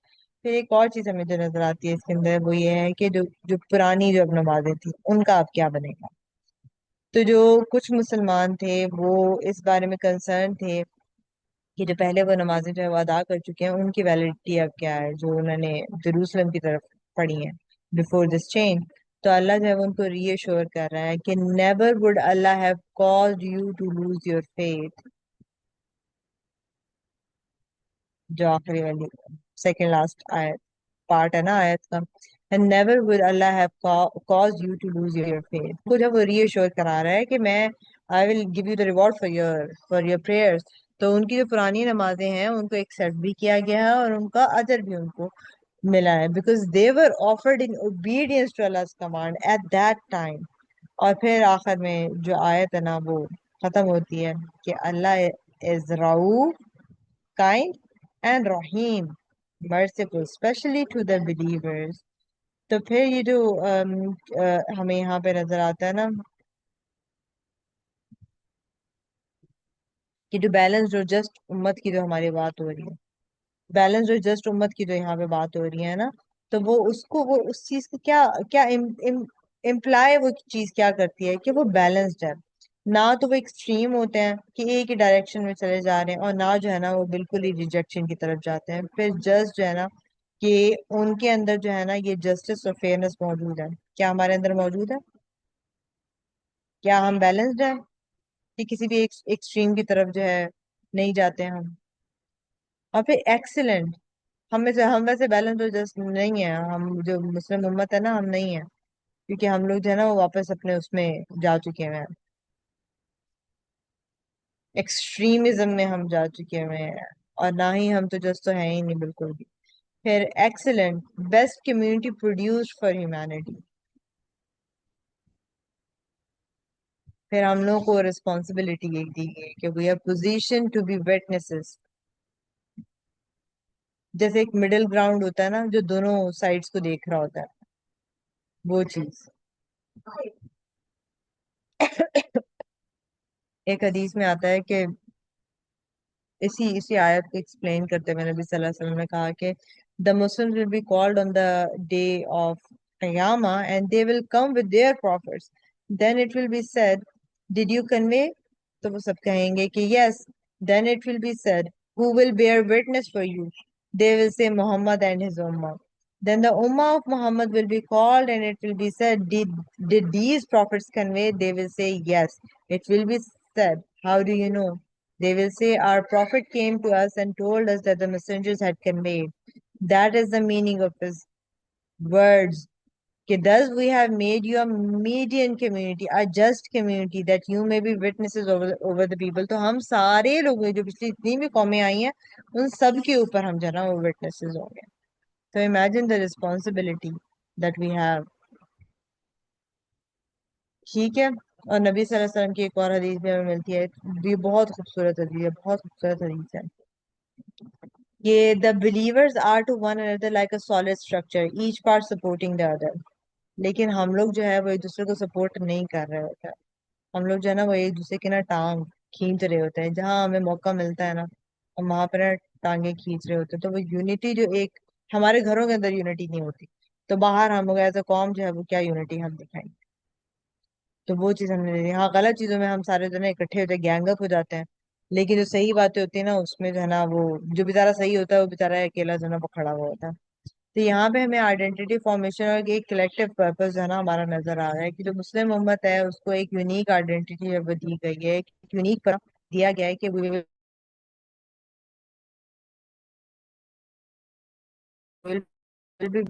پھر ایک اور چیز ہمیں جو نظر آتی ہے اس کے اندر وہ یہ ہے کہ جو پرانی جو اب نمازیں تھیں ان کا اب کیا بنے گا. تو جو کچھ مسلمان تھے وہ اس بارے میں کنسرن تھے کہ جو پہلے وہ نمازیں جو ہے وہ ادا کر چکے ہیں ان کی ویلڈٹی اب کیا ہے جو انہوں نے جروسلم کی طرف پڑھی ہیں بفور دس چینج. تو اللہ جو ہے وہ ان کو ری ایشور کر رہا ہے کہ never would Allah have caused you to lose your faith. جو آخری والی سیکنڈ لاسٹ آیت پارٹ ہے نا آیت کا, and never will Allah have caused you to lose your faith. کو جب وہ ری ایشور کرا رہا ہے کہ میں I will give you the reward for your prayers. تو ان کی جو پرانی نمازیں ہیں ان کو ایکسپٹ بھی کیا گیا ہے اور ان کا اجر بھی ان کو ملا ہے because they were offered in obedience to Allah's command at that time. اور پھر آخر میں جو آیت ہے نا وہ ختم ہوتی ہے کہ اللہ is Rauf, kind and Rahim, merciful, especially to the believers. تو پھر یہ جو ہمیں یہاں پہ نظر آتا ہے نا کہ جو بیلنس جو جسٹ امت کی جو ہماری بات ہو رہی ہے, بیلنس جو جسٹ امت کی جو یہاں پہ بات ہو رہی ہے نا, تو وہ اس چیز کو کیا کیا امپلائی وہ چیز کیا کرتی ہے کہ وہ بیلنسڈ ہے. نہ تو وہ ایکسٹریم ہوتے ہیں کہ ایک ہی ڈائریکشن میں چلے جا رہے ہیں اور نہ جو ہے نا وہ بالکل ہی ریجیکشن کی طرف جاتے ہیں. پھر جسٹ جو ہے نا کہ ان کے اندر جو ہے نا یہ جسٹس اور فیئرنس موجود ہے. کیا ہمارے اندر موجود ہے؟ کیا ہم بیلنسڈ ہیں کہ کسی بھی ایکسٹریم کی طرف جو ہے نہیں جاتے ہیں ہم؟ اور پھر ایکسیلنٹ, ہم ویسے بیلنس تو جسٹ نہیں ہے, ہم جو مسلم امت ہے نا ہم نہیں ہیں کیونکہ ہم لوگ جو ہے نا وہ واپس اپنے اس میں جا چکے ہیں, ایکسٹریمزم میں ہم جا چکے ہوئے ہیں, اور نہ ہی ہم تو جسٹ تو ہیں ہی نہیں بالکل بھی. پھر excellent, best community produced for humanity. پھر ہم لوگوں کو ریسپانسبلٹی ایک دی گئی کہ we are position to be witnesses. جیسے ایک مڈل گراؤنڈ ہوتا ہے نا جو دونوں سائڈس کو دیکھ رہا ہوتا ہے, وہ چیز. ایک حدیث میں آتا ہے کہ اسی آیت کو ایکسپلین کرتے ہوئے نبی صلی اللہ علیہ وسلم نے کہا کہ the Muslims will be called on the day of Qiyamah and they will come with their prophets. Then it will be said, did you convey? تو وہ سب کہیں گے کہ yes. Then it will be said, who will bear witness for you? They will say Muhammad and his ummah. Then the ummah of Muhammad will be called and it will be said, did these prophets convey? They will say yes. It will be said, how do you know? They will say, our prophet came to us and told us that the messengers had conveyed. That is the meaning of his words. Thus we have made you a median community, a just community, that you may be witnesses over the people. تو ہم سارے لوگ جو پچھلی اتنی بھی قومیں آئی ہیں ان سب کے اوپر ہم جو ہے نا وہ witnesses ہوں گے. تو imagine the responsibility that we have. ٹھیک ہے. اور نبی صلی اللہ علیہ وسلم کی ایک اور حدیث بھی ہمیں ملتی ہے, یہ بہت خوبصورت حدیث ہے, بہت خوبصورت حدیث ہے کہ the believers are to one another like a solid structure, each part supporting the other. لیکن ہم لوگ جو ہے وہ ایک دوسرے کو سپورٹ نہیں کر رہے ہوتے ہیں. ہم لوگ جو ہے نا وہ ایک دوسرے کی نا ٹانگ کھینچ رہے ہوتے ہیں. جہاں ہمیں موقع ملتا ہے نا ہم وہاں پہ نا ٹانگیں کھینچ رہے ہوتے ہیں. تو وہ یونٹی جو ایک ہمارے گھروں کے اندر یونٹی نہیں ہوتی, تو باہر ہم لوگ ایز اے قوم جو ہے وہ کیا یونٹی ہم دکھائیں گے. تو وہ چیز ہم نے ہاں غلط چیزوں میں ہم سارے جو ہے نا اکٹھے ہوتے ہیں, گینگ اپ ہو جاتے ہیں, لیکن جو صحیح باتیں ہوتی ہیں نا اس میں جو ہے نا وہ جو بیچارہ صحیح ہوتا ہے وہ بیچارہ اکیلا جو ہے نا وہ کھڑا ہوا ہوتا ہے. تو یہاں پہ ہمیں آئیڈینٹی فارمیشن اور ایک کلیکٹیو پرپز جو ہے نا ہمارا نظر آ رہا ہے کہ جو مسلم امت ہے اس کو ایک یونیک آئیڈینٹی دی گئی ہے, ایک یونیک پر دیا گیا ہے کہ we will be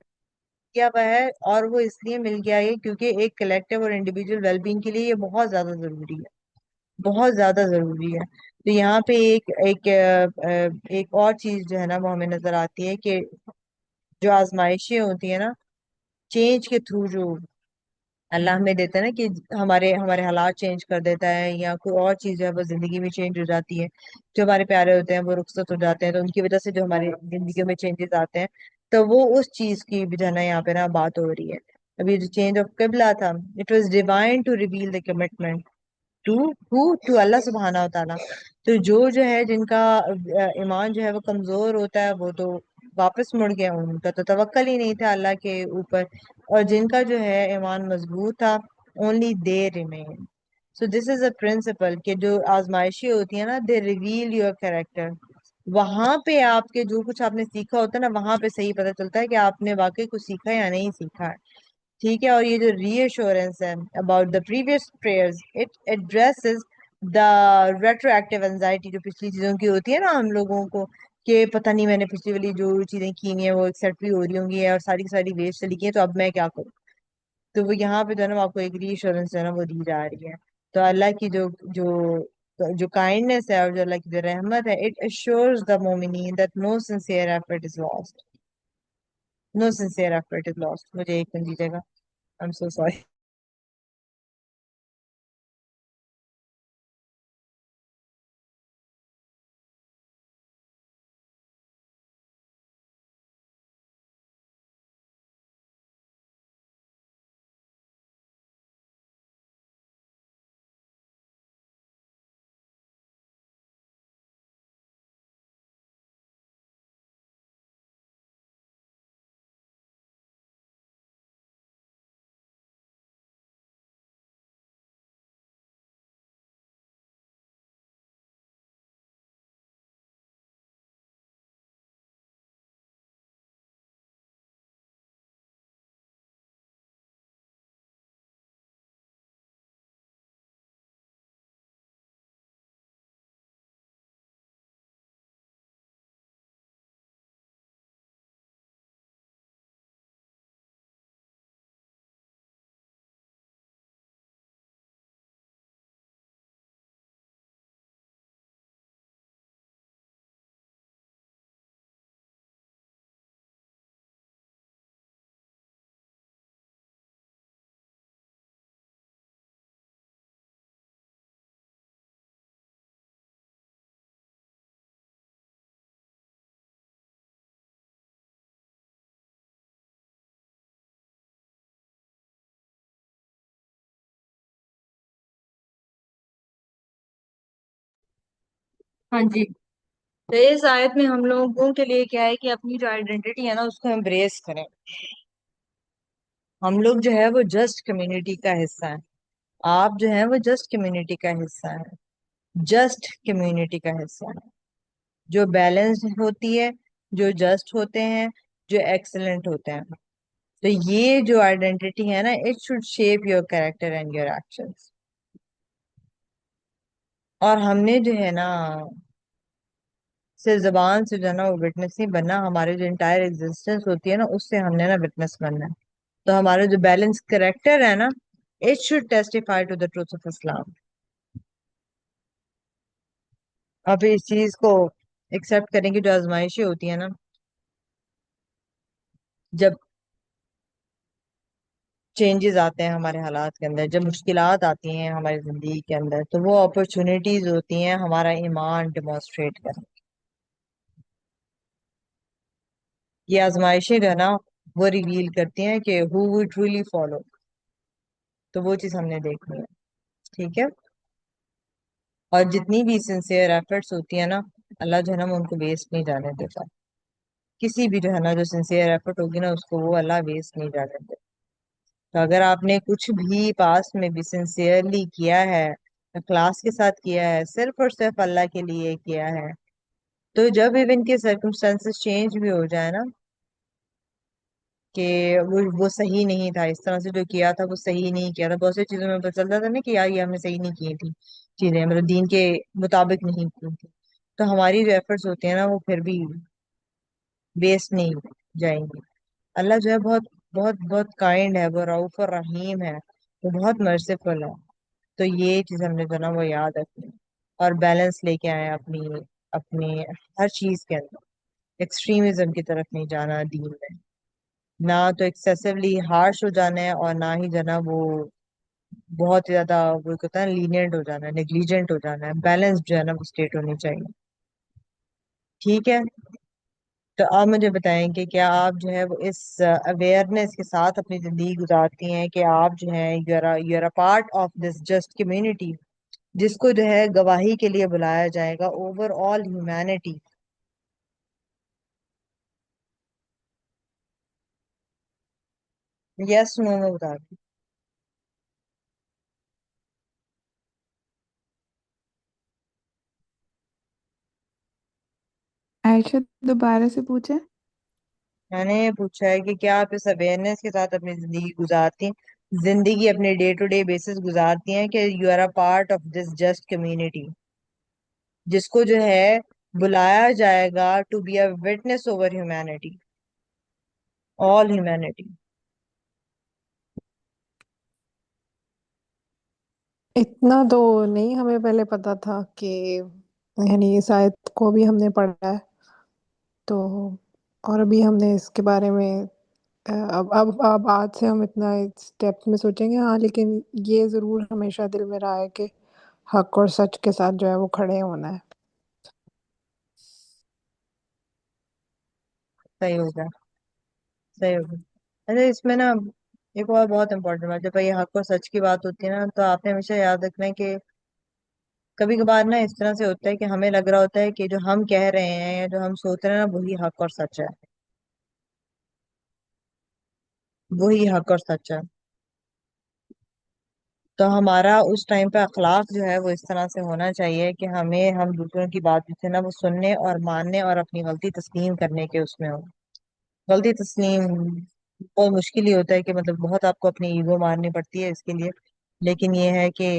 کیا ہوا ہے. اور وہ اس لیے مل گیا ہے کیونکہ ایک کلیکٹیو اور انڈیویجول ویل بینگ کے لیے یہ بہت زیادہ ضروری ہے, بہت زیادہ ضروری ہے. تو یہاں پہ ایک اور چیز جو ہے نا وہ ہمیں نظر آتی ہے کہ جو آزمائشیں ہوتی ہیں نا چینج کے تھرو جو اللہ ہمیں دیتا ہے نا کہ ہمارے حالات چینج کر دیتا ہے یا کوئی اور چیز جو ہے وہ زندگی میں چینج ہو جاتی ہے. جو ہمارے پیارے ہوتے ہیں وہ رخصت ہو جاتے ہیں تو ان کی وجہ سے جو ہماری زندگی میں چینجز آتے ہیں. تو وہ اس چیز کی بھی جو ہے نا یہاں پہ نا بات ہو رہی ہے. ابھی جو چینج آف قبلہ تھا, it was divine to reveal the commitment to to Allah سبحانہ و تعالیٰ. تو جو ہے جن کا ایمان جو ہے وہ کمزور ہوتا ہے, وہ تو واپس مڑ گیا, ان کا تو توکل ہی نہیں تھا اللہ کے اوپر. اور جن کا جو ہے ایمان مضبوط تھا, only they remain. So this is a principle کہ جو آزمائشی ہوتی ہے نا, دے ریویل یور کیریکٹر. وہاں پہ آپ کے جو کچھ آپ نے سیکھا ہوتا ہے نا, وہاں پہ صحیح پتہ چلتا ہے کہ آپ نے واقعی کچھ سیکھا یا نہیں سیکھا ہے. ٹھیک ہے. اور یہ جو ری ایشورنس ہے about the previous prayers, it addresses the retro active anxiety, جو پچھلی چیزوں کی ہوتی ہے نا ہم لوگوں کو, کہ پتہ نہیں میں نے پچھلی والی جو چیزیں کی ہوئی ہیں وہ ایکسیپٹ بھی ہو رہی ہوں گی اور ساری کی ساری ویسٹ چلی گئی ہیں, تو اب میں کیا کروں. تو وہ یہاں پہ جو ہے نا آپ کو ایک ری ایشورنس جو ہے نا وہ دی جا رہی ہے. تو اللہ کی جو جو کائنڈنس ہے اور جو اللہ کی جو رحمت ہے, اٹ assures the مومنین that no sincere effort is lost. No sincere effort is lost. مجھے ایک من دیجیے گا. I'm so sorry. ہاں جی. تو اس آیت میں ہم لوگوں کے لیے کیا ہے کہ اپنی جو آئیڈینٹی ہے نا اس کو امبریس کریں. ہم لوگ جو ہے وہ جسٹ کمیونٹی کا حصہ ہیں. آپ جو ہیں وہ جسٹ کمیونٹی کا حصہ ہیں. جسٹ کمیونٹی کا حصہ ہے جو بیلنس ہوتی ہے, جو جسٹ ہوتے ہیں, جو ایکسلنٹ ہوتے ہیں. تو یہ جو آئیڈینٹی ہے نا, it should shape your character and your actions. اور ہم نے جو ہے نا صرف زبان سے جو ہے نا وہ وٹنس نہیں بننا, ہمارے جو انٹائر ایگزسٹنس ہوتی ہے نا اس سے ہم نے نا وٹنس بننا ہے. تو ہمارا جو بیلنس کریکٹر ہے نا, it should testify to the truth of Islam. اب اس چیز کو ایکسپٹ کریں کہ جو آزمائشیں ہوتی ہیں نا, جب چینجز آتے ہیں ہمارے حالات کے اندر, جب مشکلات آتی ہیں ہماری زندگی کے اندر, تو وہ اپرچونیٹیز ہوتی ہیں ہمارا ایمان ڈیمانسٹریٹ کریں. یہ آزمائشیں جو ہے نا وہ ریویل کرتی ہیں کہ who we truly follow. تو وہ چیز ہم نے دیکھنی ہے. ٹھیک ہے. اور جتنی بھی سنسیئر ایفرٹس ہوتی ہیں نا, اللہ جو ہے نا وہ ان کو ویسٹ نہیں جانے دیتا. کسی بھی جو ہے نا جو سنسیئر ایفرٹ ہوگی نا اس کو وہ اللہ ویسٹ نہیں جانے دیتا. تو اگر آپ نے کچھ بھی پاس میں بھی سنسیئرلی کیا ہے, اخلاص کے ساتھ کیا ہے, صرف اور صرف اللہ کے لیے کیا ہے, تو جب ایون کے سرکمسٹانسز چینج بھی ہو جائے نا, کہ وہ صحیح نہیں تھا, اس طرح سے جو کیا تھا وہ صحیح نہیں کیا تھا, بہت سی چیزوں میں پتہ چلتا تھا نا کہ یار یہ ہم نے صحیح نہیں کی تھی چیزیں, مطلب دین کے مطابق نہیں کی تھی, تو ہماری جو ایفرٹس ہوتے ہیں نا وہ پھر بھی ویسٹ نہیں جائیں گی. اللہ جو ہے بہت بہت بہت کائنڈ ہے, وہ رؤوف اور رحیم ہے, وہ بہت مرسیفل ہے. تو یہ چیز ہم نے جو نا وہ یاد رکھنی اور بیلنس لے کے آئے اپنی اپنی ہر چیز کے اندر. ایکسٹریمزم کی طرف نہیں جانا دین میں, نہ تو ایکسیسولی ہارش ہو جانا ہے, اور نہ ہی جو نا وہ بہت زیادہ وہ کہتا ہے لینینٹ ہو جانا ہے, نیگلیجنٹ ہو جانا ہے. بیلنس جو ہے نا وہ اسٹیٹ ہونی چاہیے. ٹھیک ہے. تو آپ مجھے بتائیں کہ کیا آپ جو ہے وہ اس اویئرنیس کے ساتھ اپنی زندگی گزارتی ہیں کہ آپ جو ہیں you are part of this just community, جس کو جو ہے گواہی کے لیے بلایا جائے گا اوور آل ہیومینٹی؟ یس نو میں بتا دیں۔ عائشہ دوبارہ سے پوچھیں۔ میں نے یہ پوچھا ہے کہ کیا آپ اس اویئرنیس کے ساتھ اپنی زندگی گزارتی ہیں، زندگی اپنے ڈے ٹو ڈے بیسس گزارتی ہیں کہ you are a part of this just community, جس کو جو ہے بلایا جائے گا to be a witness over humanity, all humanity? اتنا تو نہیں ہمیں پہلے پتا تھا کہ یعنی اس آیت کو بھی ہم نے پڑھا ہے تو، اور ابھی ہم نے اس کے بارے میں اب آج سے ہم اتنا اسٹیپ میں سوچیں گے، ہاں لیکن یہ ضرور ہمیشہ دل میں رہا ہے کہ حق اور سچ کے ساتھ جو ہے وہ کھڑے ہونا ہے۔ صحیح ہوگا، صحیح ہوگا۔ اچھا اس میں نا ایک اور بہت امپورٹنٹ بات، جب یہ حق اور سچ کی بات ہوتی ہے نا تو آپ نے ہمیشہ یاد رکھنا ہے کہ کبھی کبھار نا اس طرح سے ہوتا ہے کہ ہمیں لگ رہا ہوتا ہے کہ جو ہم کہہ رہے ہیں یا جو ہم سوچ رہے ہیں نا وہی حق اور سچ ہے، وہی حق اور سچ ہے۔ تو ہمارا اس ٹائم پہ اخلاق جو ہے وہ اس طرح سے ہونا چاہیے کہ ہم دوسروں کی بات جو ہے نا وہ سننے اور ماننے اور اپنی غلطی تسلیم کرنے کے اس میں ہو۔ غلطی تسلیم بہت مشکل ہی ہوتا ہے کہ مطلب بہت آپ کو اپنی ایگو مارنی پڑتی ہے اس کے لیے، لیکن یہ ہے کہ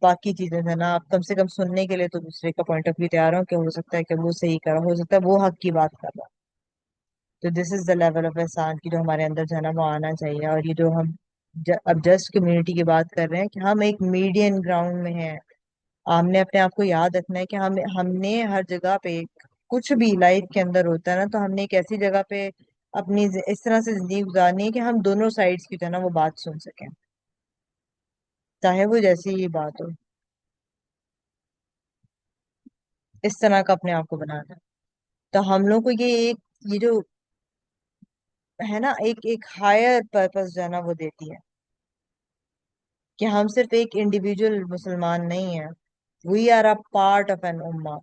باقی چیزیں ہے نا آپ کم سے کم سننے کے لیے تو دوسرے کا پوائنٹ آف ویو تیار ہو کہ ہو سکتا ہے کہ وہ صحیح کر رہا ہو سکتا ہے وہ حق کی بات کر رہا۔ تو دس از دا لیول آف احسان کی جو ہمارے اندر جو ہے نا وہ آنا چاہیے۔ اور یہ جو ہم اب جسٹ کمیونٹی کی بات کر رہے ہیں کہ ہم ایک میڈین گراؤنڈ میں ہیں، ہم نے اپنے آپ کو یاد رکھنا ہے کہ ہم نے ہر جگہ پہ کچھ بھی لائف کے اندر ہوتا ہے نا تو ہم نے ایک ایسی جگہ پہ اپنی اس طرح سے زندگی گزارنی ہے کہ ہم دونوں سائڈس کی جو ہے نا وہ بات سن سکیں، چاہے وہ جیسی ہی بات ہو۔ اس طرح کا اپنے آپ کو بنانا ہے۔ تو ہم لوگ کو یہ جو ہے نا ایک ہائر پرپس جو ہے نا وہ دیتی ہے کہ ہم صرف ایک انڈیویجول مسلمان نہیں ہیں، we are a part of an ummah,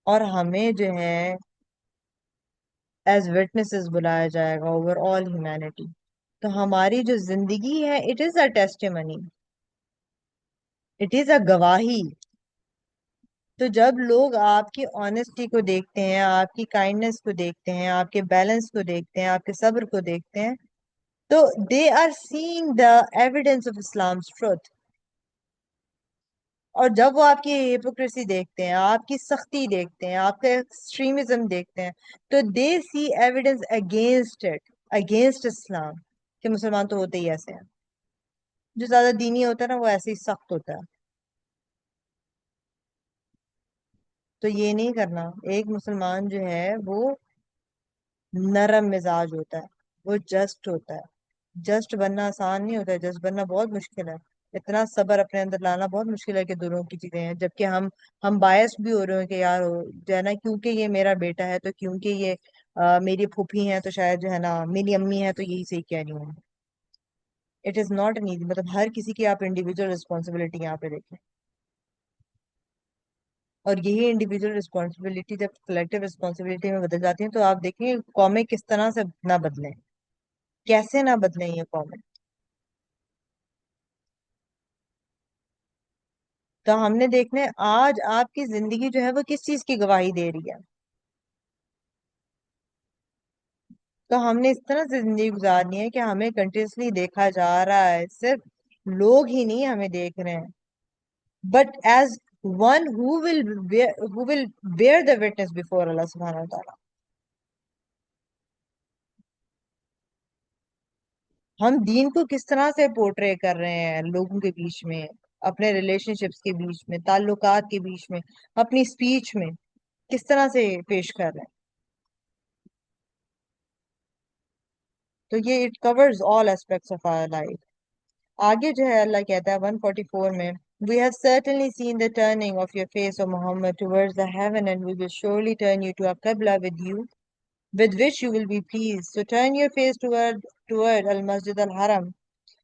اور ہمیں جو ہے ایز وٹنسز بلایا جائے گا اوور آل ہیومینٹی۔ تو ہماری جو زندگی ہے it is a testimony, it is a گواہی۔ تو جب لوگ آپ کی آنےسٹی کو دیکھتے ہیں، آپ کی کائنڈنس کو دیکھتے ہیں، آپ کے بیلنس کو دیکھتے ہیں، آپ کے صبر کو دیکھتے ہیں، تو they are seeing the evidence of Islam's truth. اور جب وہ آپ کی ہپوکریسی دیکھتے ہیں، آپ کی سختی دیکھتے ہیں، آپ کا ایکسٹریمزم دیکھتے ہیں، تو دے سی ایویڈینس اگینسٹ اٹ، اگینسٹ اسلام، کہ مسلمان تو ہوتے ہی ایسے ہیں، جو زیادہ دینی ہوتا ہے نا وہ ایسے ہی سخت ہوتا ہے۔ تو یہ نہیں کرنا، ایک مسلمان جو ہے وہ نرم مزاج ہوتا ہے، وہ جسٹ ہوتا ہے۔ جسٹ بننا آسان نہیں ہوتا ہے، جسٹ بننا بہت مشکل ہے، اتنا صبر اپنے اندر لانا بہت مشکل ہے کہ دونوں کی چیزیں ہیں، جبکہ ہم باعث بھی ہو رہے ہیں کہ یار جو ہے نا کیونکہ یہ میرا بیٹا ہے تو کیونکہ یہ میری پھوپھی ہیں تو شاید جو ہے نا میری امی ہے تو یہی صحیح کہہ رہی ہوں۔ It is not an easy, مطلب ہر کسی کی آپ انڈیویجول رسپانسبلٹی یہاں پہ دیکھیں، اور یہی انڈیویجول رسپانسبلٹی جب کلیکٹیو رسپانسبلٹی میں بدل جاتی ہیں تو آپ دیکھیں قومیں کس طرح سے نہ بدلیں، کیسے نہ بدلیں یہ قومیں۔ تو ہم نے دیکھنا ہے آج آپ کی زندگی جو ہے وہ کس چیز کی گواہی دے رہی ہے۔ تو ہم نے اس طرح سے زندگی گزارنی ہے کہ ہمیں کنٹینیوسلی دیکھا جا رہا ہے، صرف لوگ ہی نہیں ہمیں دیکھ رہے ہیں، but as one who will bear the witness before اللہ سبحانہ وتعالیٰ۔ ہم دین کو کس طرح سے پورٹرے کر رہے ہیں لوگوں کے بیچ میں، اپنے ریلیشن شپس کے بیچ میں، تعلقات کے بیچ میں، اپنی اسپیچ میں کس طرح سے پیش کر رہے ہیں۔ تو یہ it covers all aspects of our life. آگے جو ہے اللہ کہتا ہے 144 میں We have certainly seen the turning of your face, O Muhammad, towards the heaven, and we will surely turn you to a Qibla with which you will be pleased. So turn your face toward Al Masjid Al Haram,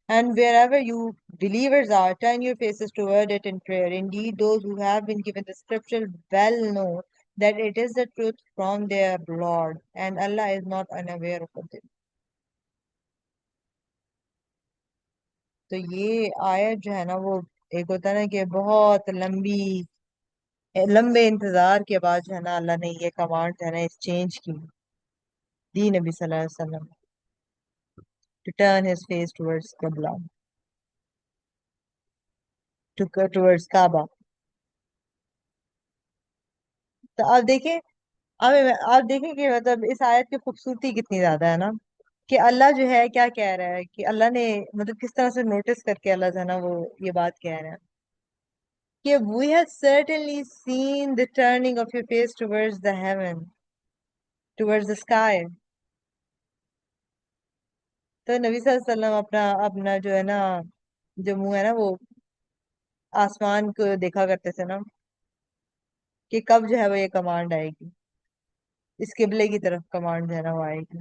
and wherever you believers are, turn your faces toward it in prayer. Indeed, those who have been given the scripture well know that it is the truth from their Lord, and Allah is not unaware of it. تو یہ آیت جو ہے نا وہ ایک ہوتا ہے نا کہ بہت لمبے انتظار کے بعد جو ہے نا اللہ نے یہ کمانڈ جو ہے نا اس چینج کی دی نبی صلی اللہ علیہ وسلم to turn his face towards Qibla, towards Kaaba. تو آپ دیکھیں کہ مطلب اس آیت کی خوبصورتی کتنی زیادہ ہے نا کہ اللہ جو ہے کیا کہہ رہا ہے کہ اللہ نے مطلب کس طرح سے نوٹس کر کے اللہ جو ہے نا وہ یہ بات کہہ رہا ہے کہ we have certainly seen the turning of your face towards the heaven, towards the sky. تو نبی صلی اللہ علیہ وسلم اپنا جو ہے نا جو منہ ہے نا وہ آسمان کو دیکھا کرتے تھے نا کہ کب جو ہے وہ یہ کمانڈ آئے گی، اس قبلے کی طرف کمانڈ جو ہے نا وہ آئے گی.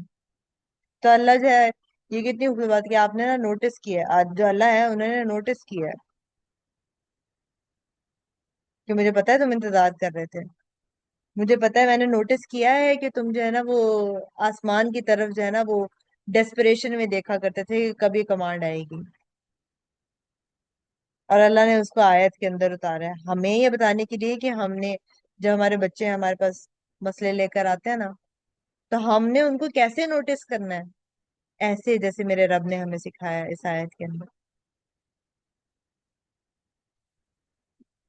تو اللہ جو ہے یہ کتنی خوبصورت بات کہ آپ نے نا نوٹس کیا ہے، آج جو اللہ ہے انہوں نے نوٹس کیا ہے کہ مجھے پتا ہے تم انتظار کر رہے تھے، مجھے پتا ہے میں نے نوٹس کیا ہے کہ تم جو ہے نا وہ آسمان کی طرف جو ہے نا وہ ڈیسپریشن میں دیکھا کرتے تھے کہ کبھی کمانڈ آئے گی، اور اللہ نے اس کو آیت کے اندر اتارا ہے ہمیں یہ بتانے کے لیے کہ ہم نے جب ہمارے بچے ہمارے پاس مسئلے لے کر آتے ہیں نا تو ہم نے ان کو کیسے نوٹس کرنا ہے، ایسے جیسے میرے رب نے ہمیں سکھایا ہے اس آیت کے اندر،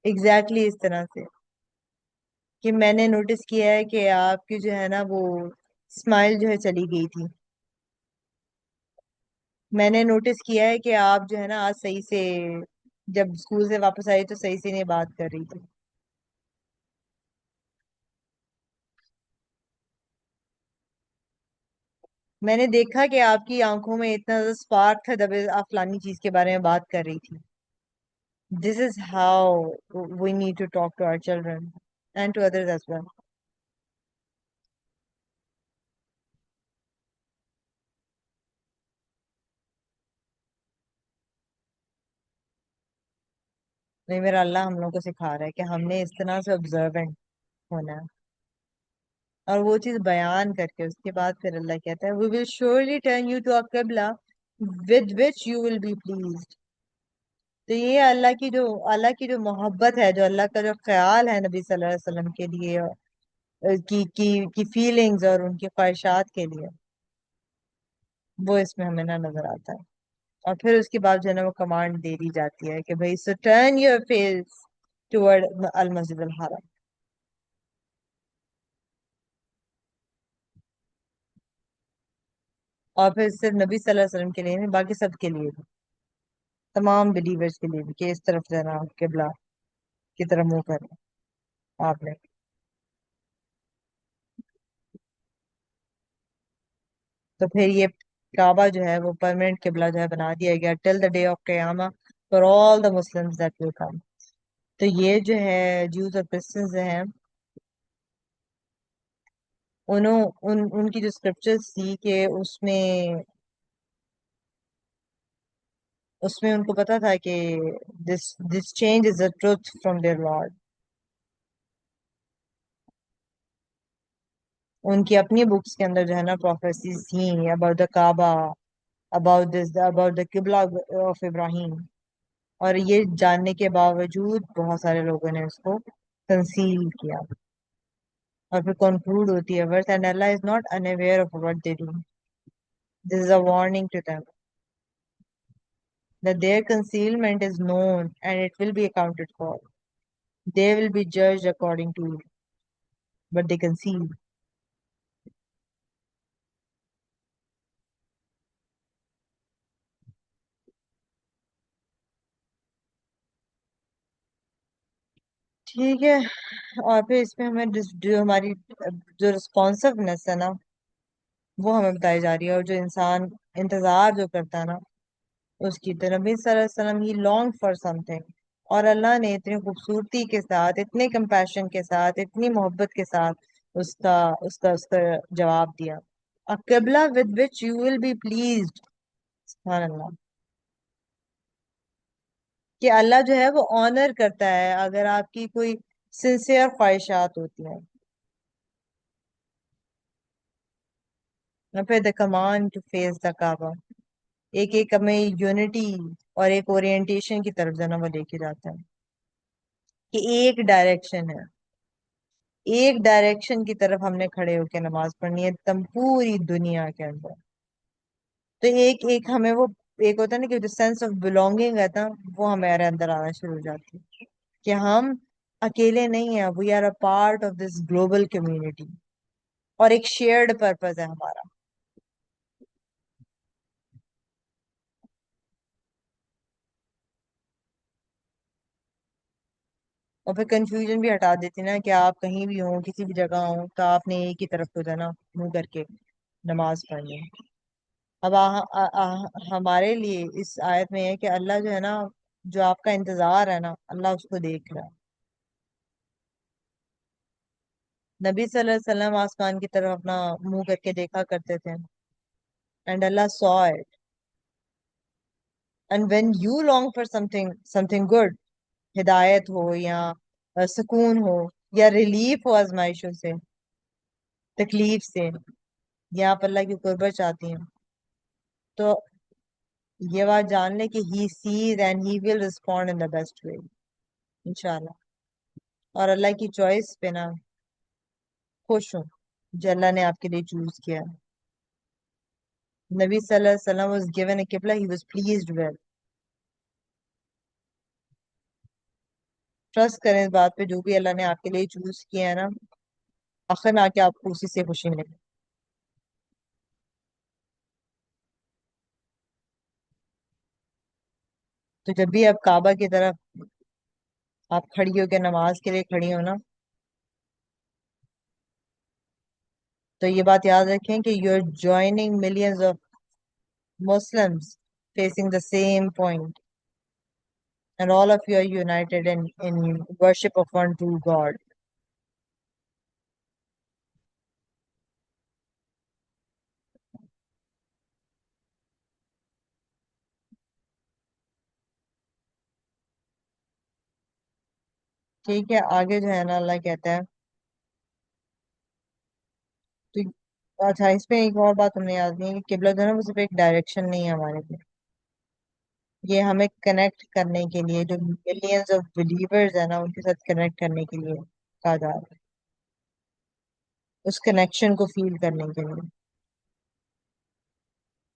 exactly اس طرح سے کہ میں نے نوٹس کیا ہے کہ آپ کی جو ہے نا وہ اسمائل جو ہے چلی گئی تھی، میں نے نوٹس کیا ہے کہ آپ جو ہے نا آج صحیح سے جب اسکول سے واپس آئی تو صحیح سے نہیں بات کر رہی تھی، میں نے دیکھا کہ آپ کی آنکھوں میں اتنا زیادہ سپارک تھا جب آپ فلانی چیز کے بارے میں بات کر رہی تھی. This is how we need to talk to our children and to others as well. نہیں میرا اللہ ہم لوگوں کو سکھا رہا ہے کہ ہم نے اس طرح سے observant ہونا ہے، اور وہ چیز بیان کر کے اس کے بعد پھر اللہ کہتا ہے we will surely turn you to a qibla with which you will be pleased. تو یہ اللہ کی جو محبت ہے، جو اللہ کا جو خیال ہے نبی صلی اللہ علیہ وسلم کے لیے کی فیلنگز اور ان کی خواہشات کے لیے، وہ اس میں ہمیں نہ نظر آتا ہے. اور پھر اس کے بعد جو ہے نا وہ کمانڈ دے دی جاتی ہے کہ بھائی so turn your face toward المسجد الحرام. اور پھر صرف نبی صلی اللہ علیہ وسلم کے لیے نہیں، باقی سب کے لیے بھی، تمام بلیورز کے لیے بھی کہ اس طرف جو ہے نا قبلہ کی طرف منہ کریں آپ نے. تو پھر یہ کعبہ جو ہے وہ پرماننٹ قبلہ جو ہے بنا دیا گیا ٹل دا ڈے آف قیامہ for all the Muslims that will come. تو یہ جو ہے جوز اور کرسچنز ہیں ان کی جو اسکرپچرز تھی کہ اس میں ان کو پتا تھا کہ this change is a truth from their Lord. ان کی اپنی بکس کے اندر جو ہے نا پروفیسیز تھیں about the Kaaba, about the قبلہ آف ابراہیم، اور یہ جاننے کے باوجود بہت سارے لوگوں نے اس کو کنسیل کیا. اور پھر کنکلوڈ ہوتی ہے verse and Allah is not unaware of what they do. This is a warning to them that their concealment is known and it will be accounted for. They will be judged according to what they conceal. ٹھیک ہے. اور پھر اس میں ہمیں جو ہماری جو ریسپانسونیس ہے نا وہ ہمیں بتائی جا رہی ہے، اور جو انسان انتظار جو کرتا ہے نا اس کی. تو نبی صلی اللہ علیہ وسلم ہی لانگ فار سم تھنگ اور اللہ نے اتنی خوبصورتی کے ساتھ، اتنے کمپیشن کے ساتھ، اتنی محبت کے ساتھ اس کا جواب دیا. A qibla with which you will be pleased. سبحان اللہ. کہ اللہ جو ہے وہ آنر کرتا ہے اگر آپ کی کوئی سنسیئر خواہشات ہوتی ہیں. پھر the command to face the Kaaba, ایک ہمیں یونٹی اور ایک اورینٹیشن کی طرف جو ہے نا وہ لے کے جاتا ہے کہ ایک ڈائریکشن ہے، ایک ڈائریکشن کی طرف ہم نے کھڑے ہو کے نماز پڑھنی ہے تم پوری دنیا کے اندر. تو ایک ہمیں وہ ایک ہوتا ہے نا کہ جو سینس آف بلونگنگ ہے نا وہ ہمارے اندر آنا شروع ہو جاتی ہے کہ ہم اکیلے نہیں ہیں، we are a part of this global community, اور ایک شیئرڈ پرپز ہے ہمارا. اور پھر کنفیوژن بھی ہٹا دیتی نا کہ آپ کہیں بھی ہوں، کسی بھی جگہ ہوں، تو آپ نے ایک ہی طرف کو جو ہے نا منہ کر کے نماز پڑھنی ہے. اب ہمارے لیے اس آیت میں ہے کہ اللہ جو ہے نا، جو آپ کا انتظار ہے نا، اللہ اس کو دیکھ رہا ہے. نبی صلی اللہ علیہ وسلم آسمان کی طرف اپنا منہ کر کے دیکھا کرتے تھے. And Allah saw it. And when you long for something good، ہدایت ہو یا سکون ہو یا ریلیف ہو آزمائشوں سے، تکلیف سے، یا آپ اللہ کی قربت چاہتی ہیں، تو یہ بات جان لیں کہ he sees and he will respond in the best way انشاءاللہ. اور اللہ کی چوائس پہ نا خوش ہوں جو اللہ نے آپ کے لیے چوز کیا. نبی صلی اللہ علیہ وسلم was given a qibla he was pleased with. Trust کریں اس بات پہ، جو بھی اللہ نے آپ کے لیے چوز کیا ہے نا، آخر میں آ کے آپ کو اسی سے خوشی ملے. تو جب بھی آپ کعبہ کی طرف آپ کھڑی ہو کے نماز کے لیے کھڑی ہو نا، تو یہ بات یاد رکھیں کہ you are joining millions of Muslims facing the same point, and all of you are united in worship of one true God. ٹھیک ہے، آگے جو ہے نا اللہ کہتا ہے تو اچھا اس میں ایک اور بات ہم نے یاد نہیں ہے کہ قبلہ جو ہے نا وہ صرف ایک ڈائریکشن نہیں ہے ہمارے لیے، یہ ہمیں کنیکٹ کرنے کے لیے، جو ملینز آف بلیورز ہیں نا ان کے ساتھ کنیکٹ کرنے کے لیے کہا جا رہا ہے، اس کنیکشن کو فیل کرنے کے لیے.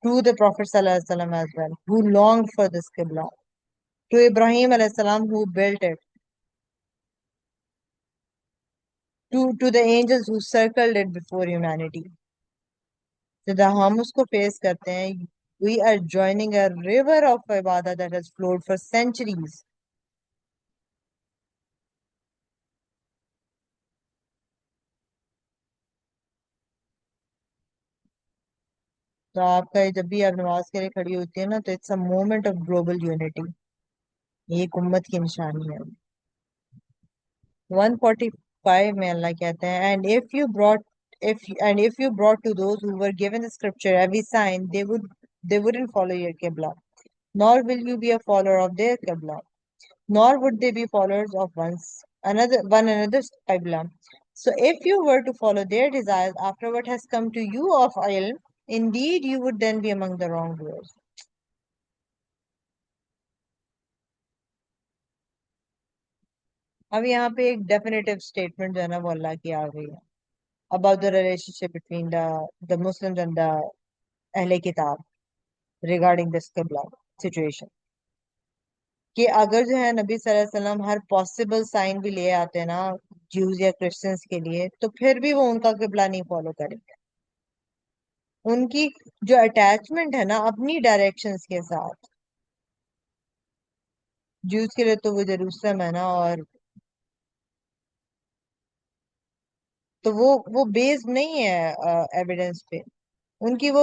To the Prophet صلی اللہ علیہ وسلم as well who longed for this qibla, to Ibrahim علیہ السلام who built it, to the angels who circled it before humanity. جب ہم اس کو فیس کرتے ہیں we are joining a river of ibadah that has flowed for centuries. تو آپ کا جب بھی آپ نماز کے لیے کھڑی ہوتی ہے نا تو it's a moment of global unity، یہ ایک امت کی نشانی ہے. 145 میں اللہ کہتے ہیں and if you brought to those who were given the scripture every sign they wouldn't follow your qibla, nor will you be a follower of their qibla, nor would they be followers of one another's qibla. So if you were to follow their desires after what has come to you of ilm, indeed you would then be among the wrongdoers. اب یہاں پہ ایک ڈیفینیٹو اسٹیٹمنٹ جو ہے نا وہ اللہ کی آ گئی ہے about the relationship between the Muslims and the اہل کتاب regarding this qibla situation. کہ اگر جو ہے نبی صلی اللہ علیہ وسلم ہر پاسبل سائن بھی لے آتے نا جیوز یا کرسچنس کے لیے، تو پھر بھی وہ ان کا قبلہ نہیں فالو کریں گے. ان کی جو اٹیچمنٹ ہے نا اپنی ڈائریکشنز کے ساتھ، جیوز کے لیے تو وہ جیروسلم ہے نا، اور تو وہ بیسڈ نہیں ہے ایویڈنس پہ، ان کی وہ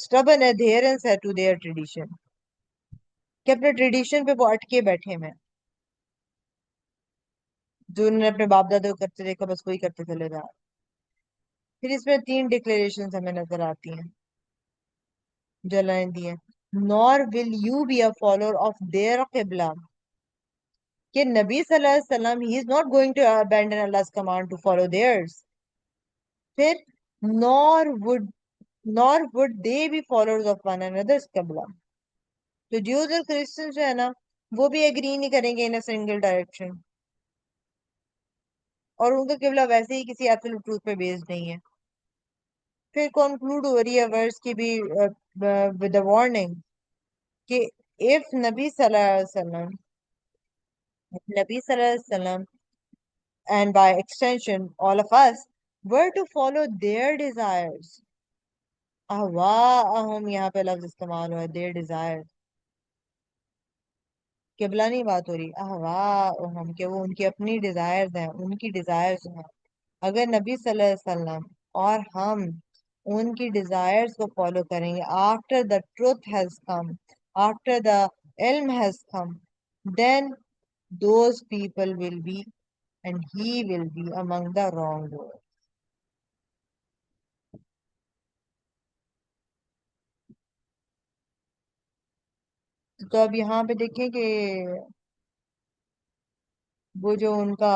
stubborn adherence ہے ٹو دیئر ٹریڈیشن، کہ اپنے ٹریڈیشن پہ وہ اٹکے بیٹھے ہیں. جو انہوں نے اپنے باپ دادا کو کرتے دیکھا بس وہی کرتے چلے جا رہے. پھر اس میں 3 ڈکلیریشن ہمیں نظر آتی ہیں جو اللہ نے دی ہیں. Nor will you be a follower of their qibla, کہ نبی صلی اللہ علیہ وسلم he is not going to abandon Allah's command to follow theirs. پھر nor would nor would they be followers of one another's قبلہ. تو جیوز اور کرسچن جو ہے نا وہ بھی ایگری نہیں کریں گے ان سنگل ڈائریکشن, اور ان کا قبلہ ویسے ہی کسی ایبسولوٹ ٹروتھ پہ بیسڈ نہیں ہے. پھر کنکلوڈ ہو رہی ہے ورس کی بھی ود وارننگ کہ if نبی صلی اللہ علیہ وسلم نبی صلی اللہ علیہ وسلم and by extension all of us were to follow their desires, اہواہم یہاں پہ لفظ استعمال ہوا ہے their desires, قبلہ نہیں بات ہو رہی, اہواہم کہ وہ ان کی اپنی ڈیزائرز ہیں, ان کی ڈیزائرز ہیں. اگر نبی صلی اللہ علیہ وسلم اور ہم ان کی ڈیزائرز کو فالو کریں گے after the truth has come, after the ilm has come, then those people will be and he will be among the wrongdoers. تو اب یہاں پہ دیکھیں کہ وہ جو ان کا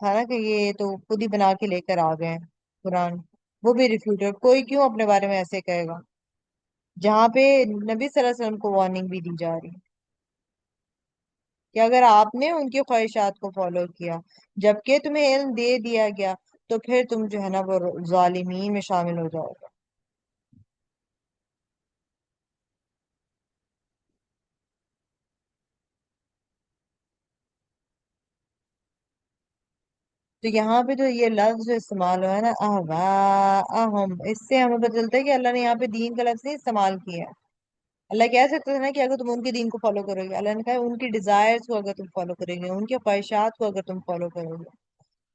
تھا نا کہ یہ تو خود ہی بنا کے لے کر آ گئے ہیں قرآن, وہ بھی ریفیوٹر. کوئی کیوں اپنے بارے میں ایسے کہے گا جہاں پہ نبی صلی اللہ علیہ وسلم کو وارننگ بھی دی جا رہی ہے کہ اگر آپ نے ان کی خواہشات کو فالو کیا جبکہ تمہیں علم دے دیا گیا تو پھر تم جو ہے نا وہ ظالمین میں شامل ہو جاؤ گے. تو یہاں پہ جو یہ لفظ جو استعمال ہوا ہے نا اہواہم, اس سے ہمیں پتہ چلتا ہے کہ اللہ نے یہاں پہ دین کا لفظ نہیں استعمال کیا ہے. اللہ کہہ سکتا تھا نا کہ اگر تم ان کے دین کو فالو کرو گے, اللہ نے کہا ان کی ڈیزائرز کو اگر تم فالو کرو گے, ان کی خواہشات کو اگر تم فالو کرو گے,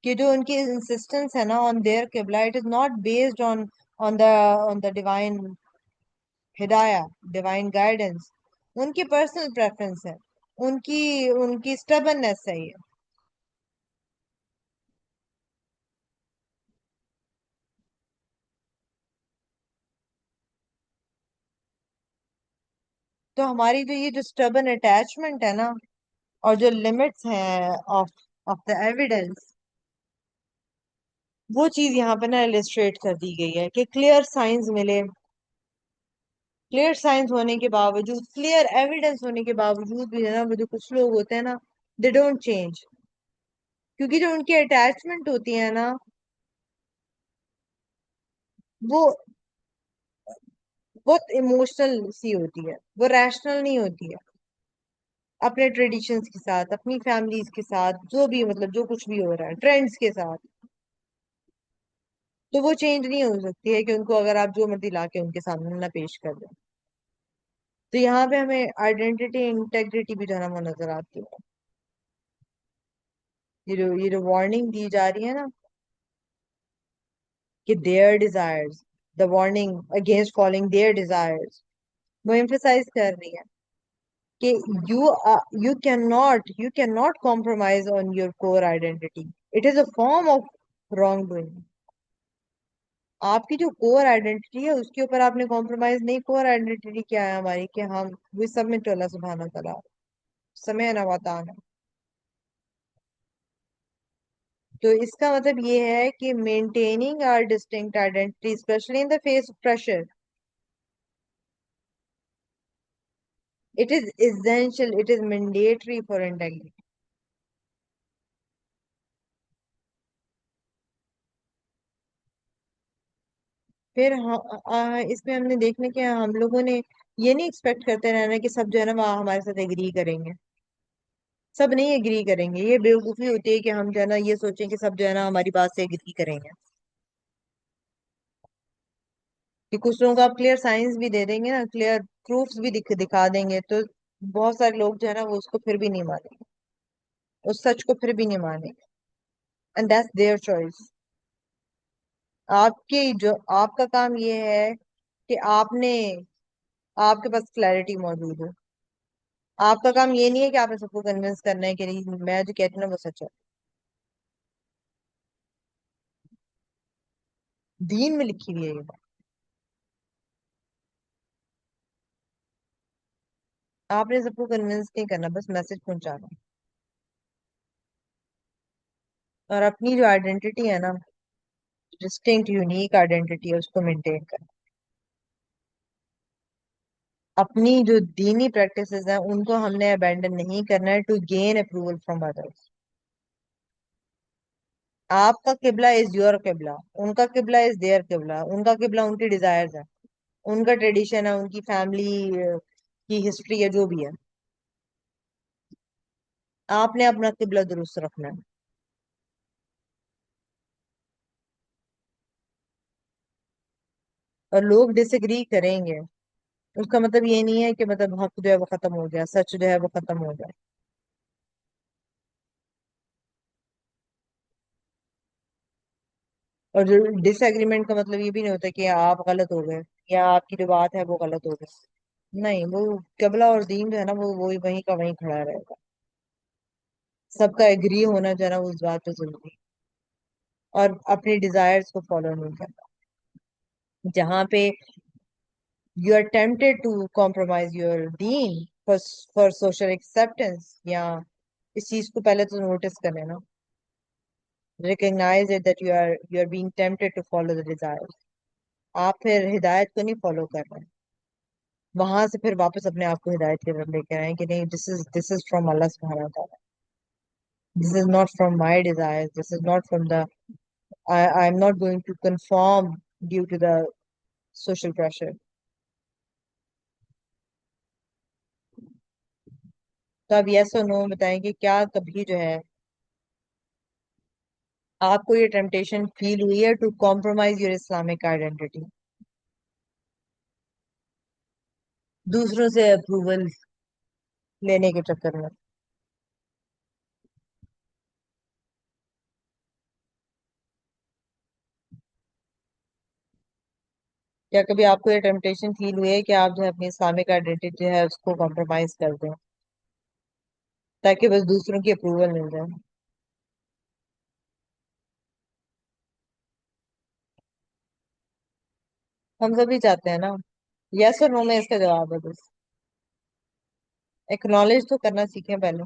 کہ جو ان کی انسسٹنس ہے نا on their qibla, it is not based on the divine ہدایہ, ڈیوائن گائیڈنس, ان کی پرسنل پریفرنس ہے, ان کی اسٹبنس ہے یہ. تو ہماری جو یہ جو اسٹبن اٹیچمنٹ ہے نا اور جو لمٹس ہیں آف آف دا ایویڈینس, وہ چیز یہاں پہ نا السٹریٹ کر دی گئی ہے کہ کلیئر سائنس ملے, کلیئر سائنس ہونے کے باوجود, کلیئر ایویڈینس ہونے کے باوجود بھی ہے نا وہ جو کچھ لوگ ہوتے ہیں نا دے ڈونٹ چینج, کیونکہ جو ان کی اٹیچمنٹ ہوتی ہے نا وہ بہت ایموشنل سی ہوتی ہے, وہ ریشنل نہیں ہوتی ہے. اپنے ٹریڈیشنز کے ساتھ, اپنی فیملیز کے ساتھ, جو بھی مطلب جو کچھ بھی ہو رہا ہے ٹرینڈز کے ساتھ, تو وہ چینج نہیں ہو سکتی ہے کہ ان کو اگر آپ جو مرضی لا کے ان کے سامنے نہ پیش کر دیں. تو یہاں پہ ہمیں آئیڈینٹی انٹیگریٹی بھی جو ہے نا وہ نظر آتی ہے. یہ جو وارننگ دی جا رہی ہے نا کہ their desires, the warning against following their desires, وہ ایمفیسائز کر رہی ہے کہ you cannot compromise on your core identity. It is a form of wrongdoing. آپ کی جو کور آئیڈینٹی ہے اس کے اوپر آپ نے کمپرومائز نہیں. کور آئیڈینٹی کیا ہے ہماری کہ ہم we submit to اللہ سبحانہ وتعالی, سمعنا وطاعنا. تو اس کا مطلب یہ ہے کہ maintaining our distinct identity especially in the face of pressure, it is essential, it is mandatory for integrity. پھر اس میں ہم نے دیکھنے کہ ہم لوگوں نے یہ نہیں ایکسپیکٹ کرتے رہنا کہ سب جو ہے نا وہ ہمارے ساتھ ایگری کریں گے. سب نہیں ایگری کریں گے, یہ بیوقوفی ہوتی ہے کہ ہم جو ہے نا یہ سوچیں کہ سب جو ہے نا ہماری بات سے ایگری کریں گے. کہ کچھ لوگوں کو آپ کلیئر سائنس بھی دے دیں گے نا, کلیئر پروفس بھی دکھا دیں گے, تو بہت سارے لوگ جو ہے نا وہ اس کو پھر بھی نہیں مانیں گے, اس سچ کو پھر بھی نہیں مانیں گے. And that's their choice. آپ کا کام یہ ہے کہ آپ کے پاس کلیئرٹی موجود ہو, آپ کا کام یہ نہیں ہے کہ آپ نے سب کو کنوینس کرنا ہے کہ نہیں میں جو کہتی ہوں نا وہ سچ ہے. دین میں لکھی ہوئی ہے یہ بات. آپ نے سب کو کنوینس نہیں کرنا، بس میسج پہنچانا. اور اپنی جو آئیڈینٹی ہے نا، ڈسٹنکٹ یونیک آئیڈینٹی ہے، اس کو مینٹین کرنا. اپنی جو دینی پریکٹسز ہیں ان کو ہم نے ابینڈن نہیں کرنا ہے to gain approval from others. آپ کا قبلہ از یور قبلہ، ان کا قبلہ از دیئر قبلہ، ان کا قبلہ ان کی ڈیزائرز ہے، ان کا ٹریڈیشن ہے، ان کی فیملی کی ہسٹری ہے، جو بھی ہے. آپ نے اپنا قبلہ درست رکھنا ہے. اور لوگ ڈس ایگری کریں گے، اس کا مطلب یہ نہیں ہے کہ مطلب حق جو ہے وہ ختم ہو گیا، سچ جو ہے وہ ختم ہو گیا. اور جو ڈس ایگریمنٹ کا مطلب یہ بھی نہیں ہوتا کہ آپ غلط ہو گئے یا آپ کی جو بات ہے وہ غلط ہو گئی. نہیں، وہ قبلہ اور دین جو ہے نا وہ وہی وہیں کا وہیں کھڑا رہے گا. سب کا ایگری ہونا جو ہے نا وہ اس بات پہ ضروری ہے. اور اپنی ڈیزائرز کو فالو نہیں کرنا. جہاں پہ you are tempted to compromise your دین فار سوشل ایکسپٹینس، یا اس چیز کو پہلے تو نوٹس کر لینا. Recognise it that you are being tempted to follow the desire. آپ پھر ہدایت کو نہیں فالو کر رہے ہیں، وہاں سے پھر واپس اپنے آپ کو ہدایت کی طرف لے کے آئیں کہ نہیں، دس از فرام اللہ سبحانہ وتعالی. This is not from my desire, this is not from the I am not going to conform due to the social pressure. تو اب یس اور نو بتائیں کہ کیا کبھی جو ہے آپ کو یہ ٹیمپٹیشن فیل ہوئی ہے to compromise your Islamic identity دوسروں سے اپروول لینے کے چکر میں؟ کیا کبھی آپ کو یہ ٹیمپٹیشن فیل ہوئی ہے کہ آپ جو ہے اپنی اسلامک آئیڈینٹی جو ہے اس کو کمپرومائز کر دیں تاکہ بس دوسروں کی اپروول مل جائے؟ ہم سبھی چاہتے ہیں نا. یس اور نو میں اس کا جواب ہے بس. ایکنالج تو کرنا سیکھیں پہلے.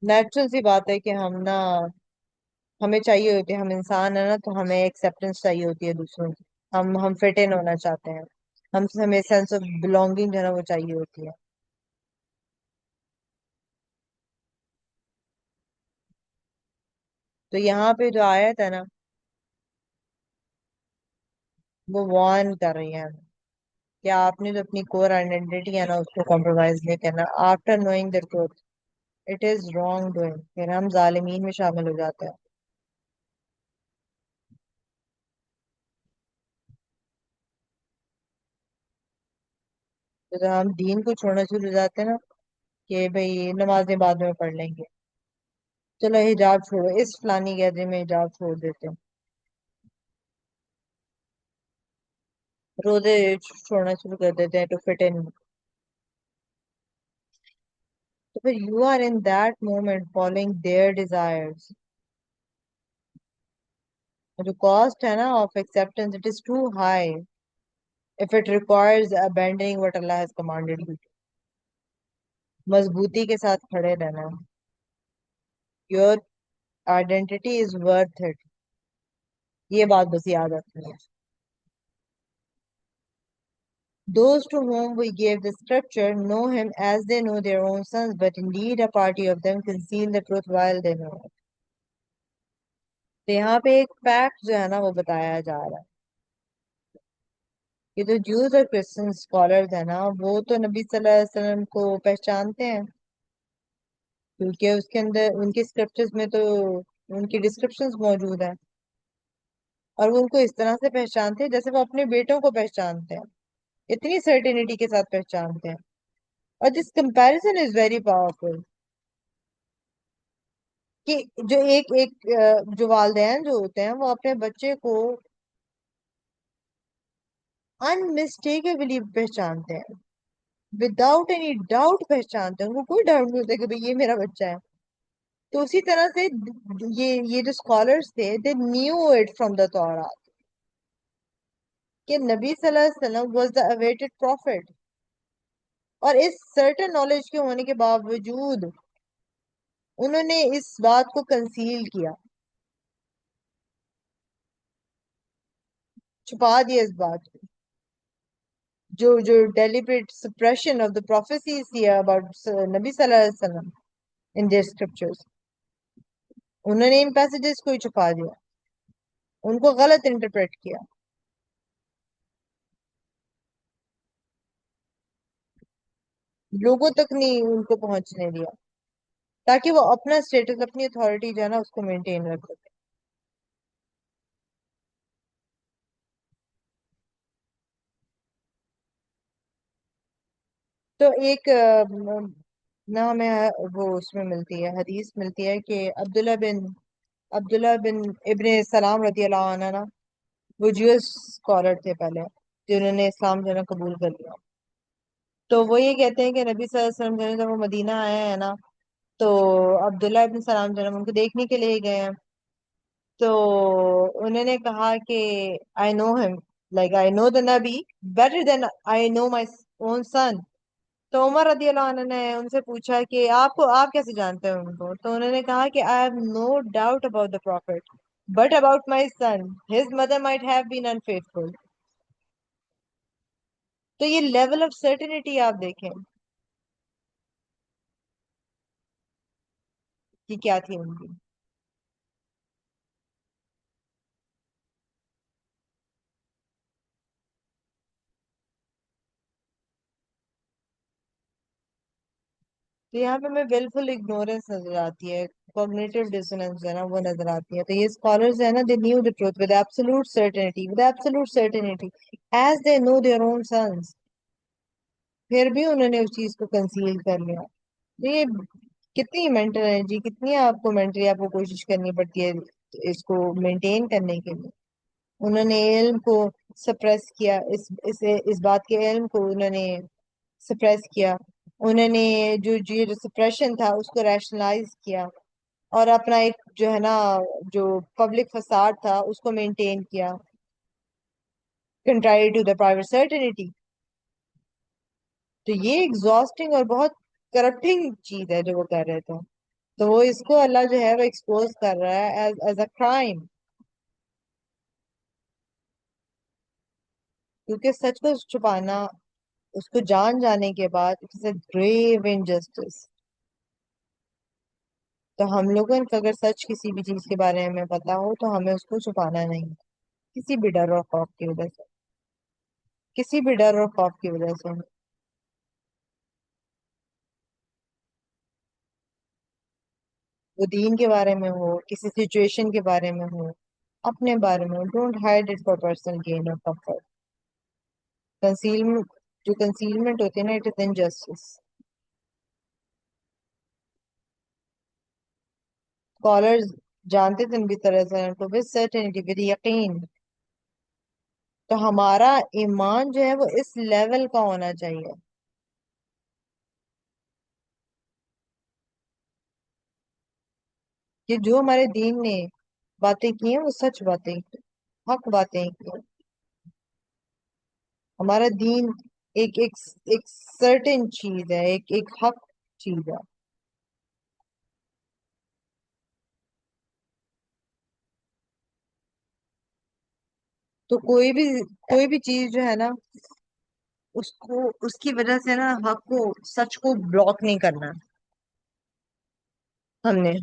نیچرل سی بات ہے کہ ہم نا، ہمیں چاہیے ہوتی ہے، ہم انسان ہیں نا تو ہمیں ایکسیپٹینس چاہیے ہوتی ہے دوسروں کی. ہم فٹ ان ہونا چاہتے ہیں، ہمیں سینس آف بلونگنگ جو ہے نا وہ چاہیے ہوتی ہے. تو یہاں پہ جو آیت ہے نا وہ وارن کر رہی ہے کہ آپ نے جو اپنی کور آئیڈینٹی ہے نا اس کو کمپرومائز نہیں کرنا. After knowing the truth it is wrong doing, پھر ہم ظالمین میں شامل ہو جاتے ہیں. تو جب ہم دین کو چھوڑنا شروع ہو جاتے ہیں نا کہ بھئی نمازیں بعد میں پڑھ لیں گے، چلو حجاب چھوڑو، اس فلانی گیدرنگ میں حجاب چھوڑ دیتے ہیں، روزے چھوڑنا شروع کر دیتے ہیں ٹو فٹ ان. تو پھر you are in that moment following their desires. جو کاسٹ ہے نا of acceptance it is too high if it requires abandoning what Allah has commanded you. مضبوطی کے ساتھ کھڑے رہنا. Your identity is worth it. یہ بات بس یاد رکھنی ہے. Those to whom we gave the scripture know him as they know their own sons, but indeed a party of them conceal the truth while they know it. تو یہاں پہ ایک فیکٹ جو ہے نا وہ بتایا جا رہا ہے کہ جو جوز اور کرسچن اسکالرز ہیں نا وہ تو نبی صلی اللہ علیہ وسلم کو پہچانتے ہیں، کیونکہ اس کے اندر ان کی اسکرپچرز میں تو ان کی ڈسکرپشنز موجود ہیں، اور وہ ان کو اس طرح سے پہچانتے ہیں جیسے وہ اپنے بیٹوں کو پہچانتے ہیں، اتنی سرٹینٹی کے ساتھ پہچانتے ہیں. اور دس کمپیریزن از ویری پاورفل. کہ جو ایک ایک جو والدین جو ہوتے ہیں وہ اپنے بچے کو انمسٹیکیبلی پہچانتے ہیں، وداؤٹ اینی ڈاؤٹ پہچانتے ہیں، ان کو کوئی ڈاؤٹ نہیں ہوتا کہ بھئی یہ میرا بچہ ہے. تو اسی طرح سے یہ جو اسکالرس تھے they knew it from the تورات کہ نبی صلی اللہ علیہ وسلم واز دا اویٹڈ پروفٹ، اور اس سرٹن نالج کے ہونے کے باوجود انہوں نے اس بات کو کنسیل کیا، چھپا دیا اس بات کو. جو deliberate suppression of the prophecies here about نبی صلی اللہ علیہ وسلم in their scriptures، انہوں نے ان پیسجز کو ہی چھپا دیا، ان کو غلط انٹرپریٹ کیا. لوگوں تک نہیں ان کو پہنچنے دیا تاکہ وہ اپنا اسٹیٹس، اپنی اتھارٹی جو ہے نا اس کو مینٹین رکھ سکے. تو ایک نہ ہمیں وہ اس میں ملتی ہے، حدیث ملتی ہے کہ عبداللہ بن ابن سلام رضی اللہ عنہ نا، وہ جیوس اسکالر تھے پہلے، جنہوں نے اسلام جو ہے نا قبول کر لیا. تو وہ یہ کہتے ہیں کہ نبی صلی اللہ علیہ وسلم جو ہے جب وہ مدینہ آئے ہیں نا، تو عبداللہ ابن سلام جو ہے نا ان کو دیکھنے کے لیے گئے ہیں. تو انہوں نے کہا کہ I know him, like I know the Nabi better than I know my own son. تو عمر رضی اللہ عنہ نے ان سے پوچھا کہ آپ کیسے جانتے ہیں ان کو؟ تو انہوں نے کہا کہ I have no doubt about the prophet but about my son his mother might have been unfaithful. تو یہ لیول آف سرٹنٹی آپ دیکھیں کہ کیا تھی ان کی. تو یہاں پہ ہمیں بالکل اگنورینس نظر آتی ہے، کوگنیٹو ڈسوننس ہے نا وہ نظر آتی ہے. تو یہ اسکالرز ہیں نا they knew the truth with absolute certainty, with absolute certainty as they know their own sons. پھر بھی انہوں نے اس چیز کو کنسیل کر لیا. یہ کتنی مینٹل انرجی، کتنی آپ کو مینٹلی آپ کو کوشش کرنی پڑتی ہے اس کو مینٹین کرنے کے لیے. انہوں نے علم کو سپریس کیا، اس بات کے علم کو انہوں نے سپریس کیا. انہوں نے جو سپریشن تھا اس کو ریشنلائز کیا، اور اپنا ایک جو ہے نا جو پبلک فساد تھا اس کو مینٹین کیا کنٹراری ٹو دا پرائیویٹ سرٹنٹی. تو یہ ایگزاسٹنگ اور بہت کرپٹنگ چیز ہے جو وہ کر رہے تھے. تو وہ اس کو اللہ جو ہے وہ ایکسپوز کر رہا ہے ایز اے کرائم، کیونکہ سچ کو چھپانا اس کو جانے کے بعد اٹس اے گریو انجسٹس. تو ہم لوگوں کو اگر سچ کسی بھی چیز کے بارے میں پتا ہو تو ہمیں اس کو چھپانا نہیں، کسی بھی ڈر اور خوف کی وجہ سے، کسی بھی ڈر اور خوف کی وجہ سے. وہ دین کے بارے میں ہو، کسی سچویشن کے بارے میں ہو، اپنے بارے میں، don't hide it for personal gain اور کمفرٹ. کنسیلمنٹ جو کنسیلمنٹ ہوتی ہے نا اٹ از انجسٹس. اسکالرز جانتے تھے نبی صلی اللہ علیہ وسلم کو with certainty, with یقین. تو ہمارا ایمان جو ہے وہ اس لیول کا ہونا چاہیے کہ جو ہمارے دین نے باتیں کی ہیں وہ سچ باتیں کی، حق باتیں کی ہیں. ہمارا دین ایک ایک ایک سرٹن چیز ہے، ایک حق چیز ہے. تو کوئی بھی چیز جو ہے نا اس کی وجہ سے نا حق کو، سچ کو بلاک نہیں کرنا. ہم نے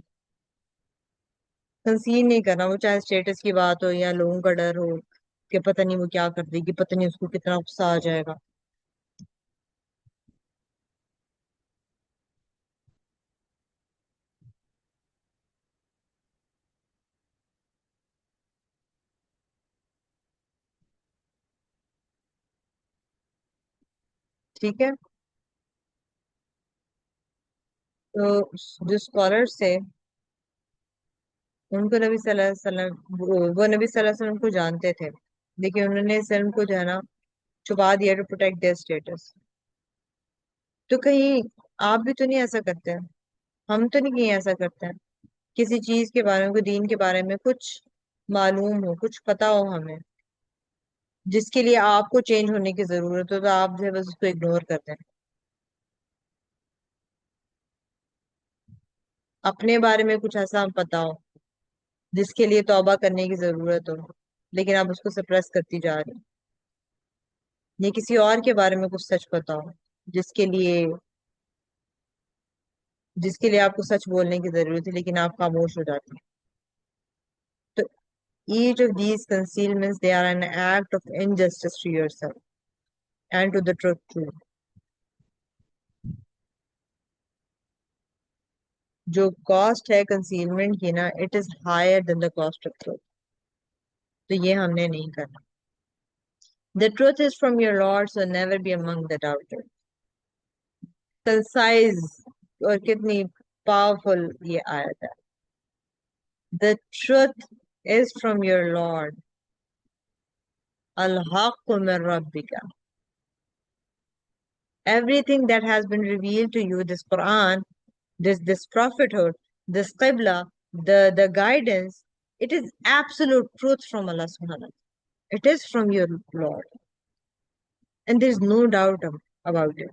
کنسیل نہیں کرنا، وہ چاہے اسٹیٹس کی بات ہو یا لوگوں کا ڈر ہو کہ پتہ نہیں وہ کیا کر دے گی، پتہ نہیں اس کو کتنا غصہ آ جائے گا. ٹھیک ہے. تو جو اسکالرس تھے ان کو نبی صلی اللہ علیہ وسلم وہ نبی صلی اللہ علیہ وسلم کو جانتے تھے، لیکن انہوں نے اس علم کو جو ہے نا چھپا دیا ٹو پروٹیکٹ دیئر اسٹیٹس. تو کہیں آپ بھی تو نہیں ایسا کرتے ہیں، ہم تو نہیں کہیں ایسا کرتے ہیں، کسی چیز کے بارے میں، کوئی دین کے بارے میں کچھ معلوم ہو، کچھ پتا ہو ہمیں، جس کے لیے آپ کو چینج ہونے کی ضرورت ہو، تو آپ جو ہے بس اس کو اگنور کرتے ہیں. اپنے بارے میں کچھ ایسا پتا ہو جس کے لیے توبہ کرنے کی ضرورت ہو، لیکن آپ اس کو سپریس کرتی جا رہی ہیں. یا کسی اور کے بارے میں کچھ سچ پتا ہو جس کے لیے آپ کو سچ بولنے کی ضرورت ہے، لیکن آپ خاموش ہو جاتی ہیں. تو each of these concealments, they are an act of injustice to yourself and to the truth too. جو کاسٹ ہے کنسیلمنٹ کی نا، it is higher than the cost of truth. تو یہ ہم نے نہیں کرنا. The truth is from your Lord, so never be among the doubters. Concise اور کتنی پاورفل یہ آیت ہے. The truth is from your Lord. الحق من ربک. Everything that has been revealed to you, this Quran, this prophethood, this Qibla, the guidance, it is absolute truth from Allah subhanahu wa ta'ala. It is from your Lord. And there is no doubt about it.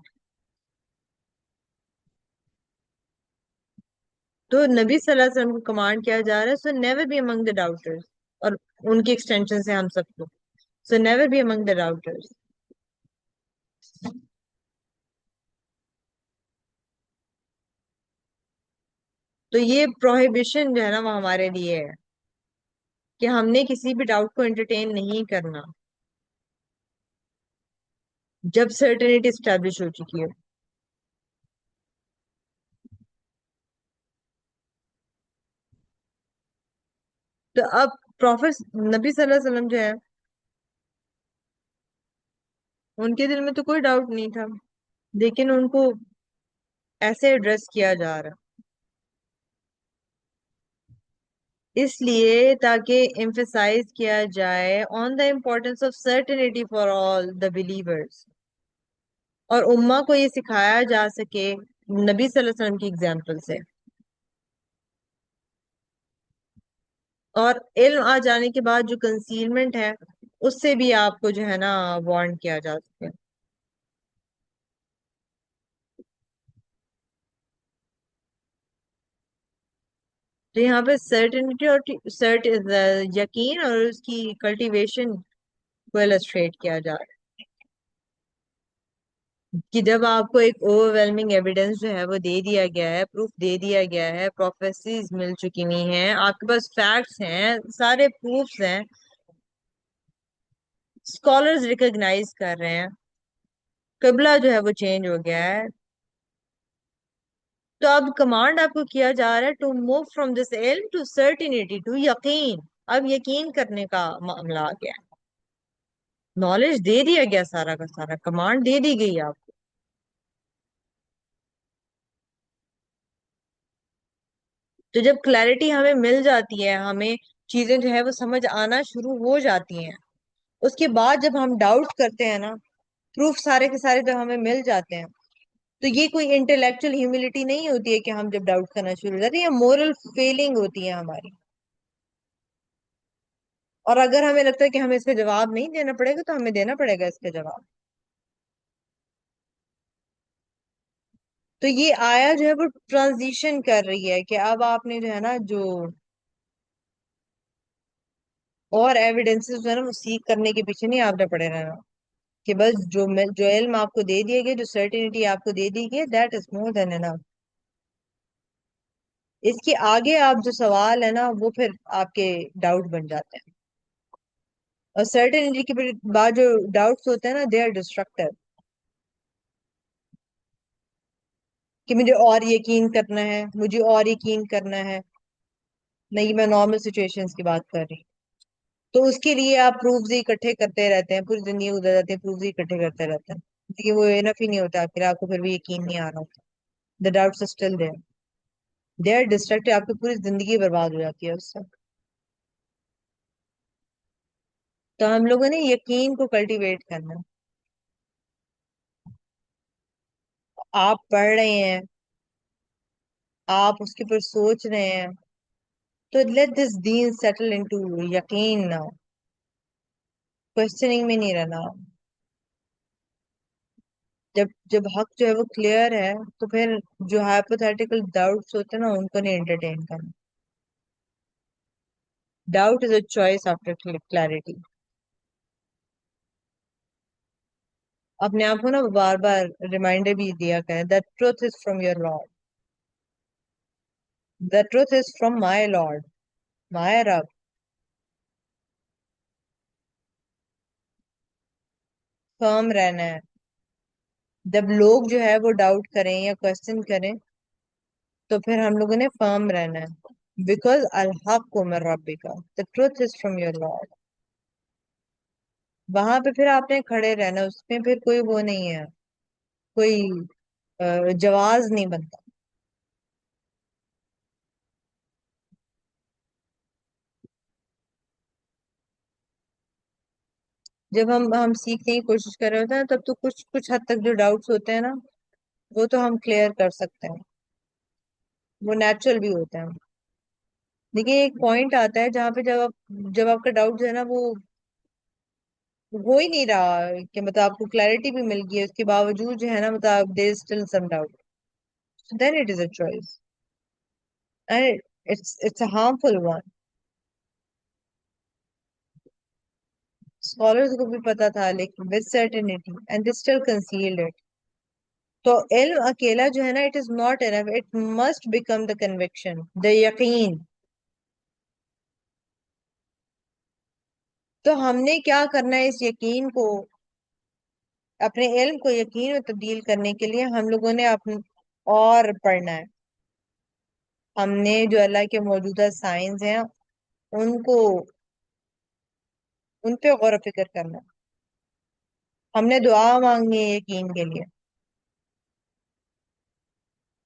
تو نبی صلی اللہ علیہ وسلم کو کمانڈ کیا جا رہا ہے سو نیور بی امنگ دا ڈاؤٹرز، اور ان کی ایکسٹینشن سے ہم سب کو سو نیور بی امنگ دا ڈاؤٹرز. تو یہ پروہیبیشن جو ہے نا وہ ہمارے لیے ہے کہ ہم نے کسی بھی ڈاؤٹ کو انٹرٹین نہیں کرنا جب سرٹنٹی اسٹیبلش ہو چکی ہو. تو اب پروفیٹ نبی صلی اللہ علیہ وسلم جو ہے ان کے دل میں تو کوئی ڈاؤٹ نہیں تھا، لیکن ان کو ایسے ایڈریس کیا جا رہا اس لیے تاکہ emphasize کیا جائے on the importance of certainty for all the believers، اور امہ کو یہ سکھایا جا سکے نبی صلی اللہ علیہ وسلم کی اگزامپل سے، اور علم آ جانے کے بعد جو کنسیلمنٹ ہے اس سے بھی آپ کو جو ہے نا وارن کیا جا سکے. تو یہاں پہ سرٹنٹی اور یقین اور اس کی کلٹیویشن کو illustrate کیا جا رہا ہے کہ جب آپ کو ایک اوور ویلمنگ ایویڈینس جو ہے وہ دے دیا گیا ہے، پروف دے دیا گیا ہے، پروفیسیز مل چکی ہوئی ہیں، آپ کے پاس فیکٹس ہیں، سارے پروفس ہیں، اسکالرز ریکگنائز کر رہے ہیں، قبلہ جو ہے وہ چینج ہو گیا ہے، تو اب کمانڈ آپ کو کیا جا رہا ہے ٹو موو فرام دس علم ٹو سرٹینٹی ٹو یقین. اب یقین کرنے کا معاملہ آ گیا ہے. نالج دے دیا گیا، سارا کا سارا کمانڈ دے دی گئی آپ کو. تو جب کلیرٹی ہمیں مل جاتی ہے، ہمیں چیزیں جو ہے وہ سمجھ آنا شروع ہو جاتی ہیں، اس کے بعد جب ہم ڈاؤٹ کرتے ہیں نا، پروف سارے کے سارے جب ہمیں مل جاتے ہیں، تو یہ کوئی انٹلیکچوئل ہیوملٹی نہیں ہوتی ہے کہ ہم جب ڈاؤٹ کرنا شروع ہو جاتے ہیں، یہ مورل فیلنگ ہوتی ہے ہماری. اور اگر ہمیں لگتا ہے کہ ہمیں اس کا جواب نہیں دینا پڑے گا تو ہمیں دینا پڑے گا اس کا جواب. تو یہ آیا جو ہے وہ ٹرانزیشن کر رہی ہے کہ اب آپ نے جو ہے نا جو اور ایویڈینسز جو ہے نا وہ سیکھ کرنے کے پیچھے نہیں آپ نے پڑے رہنا، کہ بس جو علم آپ کو دے دیا گیا، جو سرٹینٹی آپ کو دے دی گئی، دیٹ از مور دین انف. اس کے آگے آپ جو سوال ہے نا وہ پھر آپ کے ڈاؤٹ بن جاتے ہیں، اور سرٹینٹی کے بعد جو ڈاؤٹس ہوتے ہیں نا دے آر ڈسٹرکٹیو، کہ مجھے اور یقین کرنا ہے، مجھے اور یقین کرنا ہے. نہیں، میں نارمل سچویشنز کی بات کر رہی ہوں. تو اس کے لیے آپ پروفز اکٹھے کرتے رہتے ہیں، پوری زندگی گزر جاتی ہے پروفز اکٹھے کرتے رہتے ہیں، لیکن وہ انف ہی نہیں ہوتا، پھر آپ کو پھر بھی یقین نہیں آ رہا ہوتا. The doubts are still there. They are distracted, آپ کی پوری زندگی برباد ہو جاتی ہے اس سے. تو ہم لوگوں نے یقین کو کلٹیویٹ کرنا. آپ پڑھ رہے ہیں، آپ اس کے اوپر سوچ رہے ہیں، تو let this then settle into یقین نہ، کوشچننگ میں نہیں رہنا. جب جب حق جو ہے وہ کلیئر ہے تو پھر جو ہائپوتھیٹیکل ڈاؤٹس ہوتے ہیں نا ان کو نہیں انٹرٹین کرنا. Doubt is a choice after clarity. اپنے آپ کو نا بار بار ریمائنڈر بھی دیا کریں that truth is from your Lord. The truth is from my Lord, my رب. فرم رہنا ہے. جب لوگ جو ہے وہ ڈاؤٹ کریں یا کوشچن کریں تو پھر ہم لوگوں نے فرم رہنا ہے. بیکاز الحق من ربک، the truth is from your Lord. وہاں پہ پھر آپ نے کھڑے رہنا، اس میں پھر کوئی وہ نہیں ہے، کوئی جواز نہیں بنتا. جب ہم سیکھنے کی کوشش کر رہے ہوتے ہیں تب تو کچھ حد تک جو ڈاؤٹس ہوتے ہیں نا وہ تو ہم کلیئر کر سکتے ہیں، وہ نیچرل بھی ہوتا ہے. لیکن ایک پوائنٹ آتا ہے جہاں پہ جب آپ کا ڈاؤٹ جو ہے نا وہ ہو ہی نہیں رہا کہ مطلب آپ کو کلیئرٹی بھی مل گئی ہے، اس کے باوجود جو ہے نا مطلب there is still some doubt. So then it is a choice and it's a harmful one. Scholars کو بھی پتا تھا لیکن with certainty and they still concealed it. تو علم اکیلا جو ہے نا it is not enough, it must become the conviction, the یقین. تو ہم نے کیا کرنا ہے اس یقین کو، اپنے علم کو یقین میں تبدیل کرنے کے لیے ہم لوگوں نے اور پڑھنا ہے. ہم نے جو اللہ کے موجودہ سائنس ہیں ان پہ غور و فکر کرنا ہے. ہم نے دعا مانگنی ہے یقین کے لیے،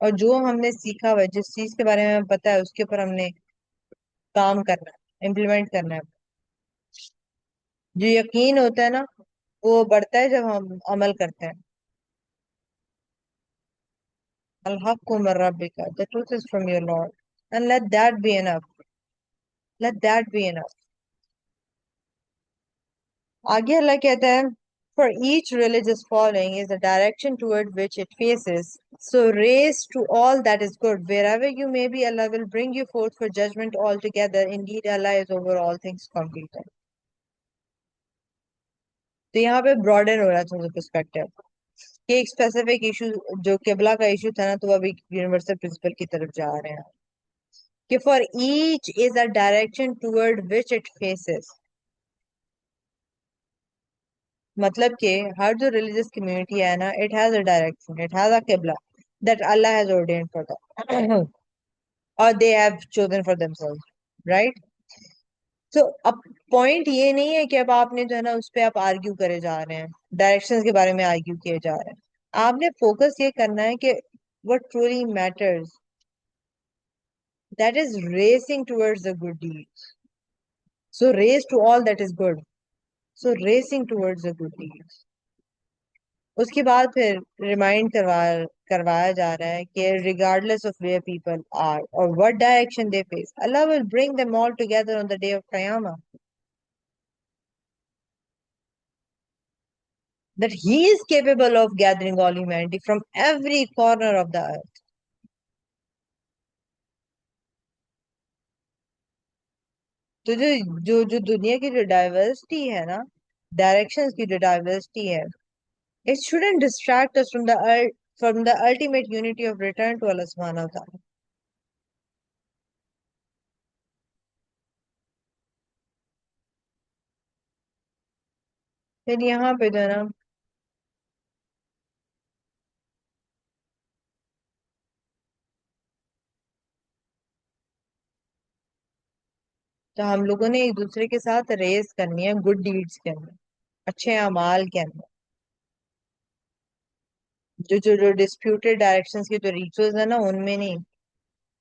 اور جو ہم نے سیکھا ہوا ہے، جس چیز کے بارے میں ہمیں پتا ہے اس کے اوپر ہم نے کام کرنا ہے، امپلیمنٹ کرنا ہے. جو یقین ہوتا ہے نا وہ بڑھتا ہے جب ہم عمل کرتے ہیں. الحق من ربک، the truth is from your Lord, and let that be enough. Let that be enough. آگے اللہ کہتا ہے for each religious following is a direction toward which it faces. So race to all that is good. Wherever you may be, Allah will bring you forth for judgment altogether. Indeed, Allah is over all things complete. تو یہاں پہ براڈن ہو رہا ہے تھوڑا پرسپیکٹو کہ ایک اسپیسیفک ایشو جو قبلہ کا ایشو تھا نا تو ابھی یونیورسل پرنسپل کی طرف جا رہے ہیں کہ for each is a direction toward which it faces. مطلب کہ ہر جو ریلیجس کمیونٹی ہے نا it has a direction, it has a qibla that Allah has ordained for them or they have chosen for themselves, right? تو اب پوائنٹ یہ نہیں ہے کہ اب آپ نے جو ہے نا اس پہ آپ آرگیو کرے جا رہے ہیں، ڈائریکشنز کے بارے میں آرگیو کیے جا رہے ہیں. آپ نے فوکس یہ کرنا ہے کہ what truly matters, that is racing towards the good deeds. So race to all that is good. So racing towards the good deeds. اس کے بعد پھر ریمائنڈ کروایا جا رہا ہے کہ regardless of where people are or what direction they face, Allah will bring them all together on the day of Qiyamah. That He is capable of gathering all humanity from every corner of the earth. تو جو دنیا کی جو ڈائیورسٹی ہے نا، ڈائریکشنز کی جو ڈائیورسٹی ہے، it shouldn't distract us from the ultimate unity of return to Allah subhanahu wa ta'ala. پھر یہاں پہ جو ہے نا تو ہم لوگوں نے ایک دوسرے کے ساتھ ریس کرنی ہے گڈ ڈیڈز کے اندر، اچھے اعمال کے اندر. جو ڈسپیوٹیڈ ڈائریکشنز کے جو ریچوز ہیں نا ان میں نہیں.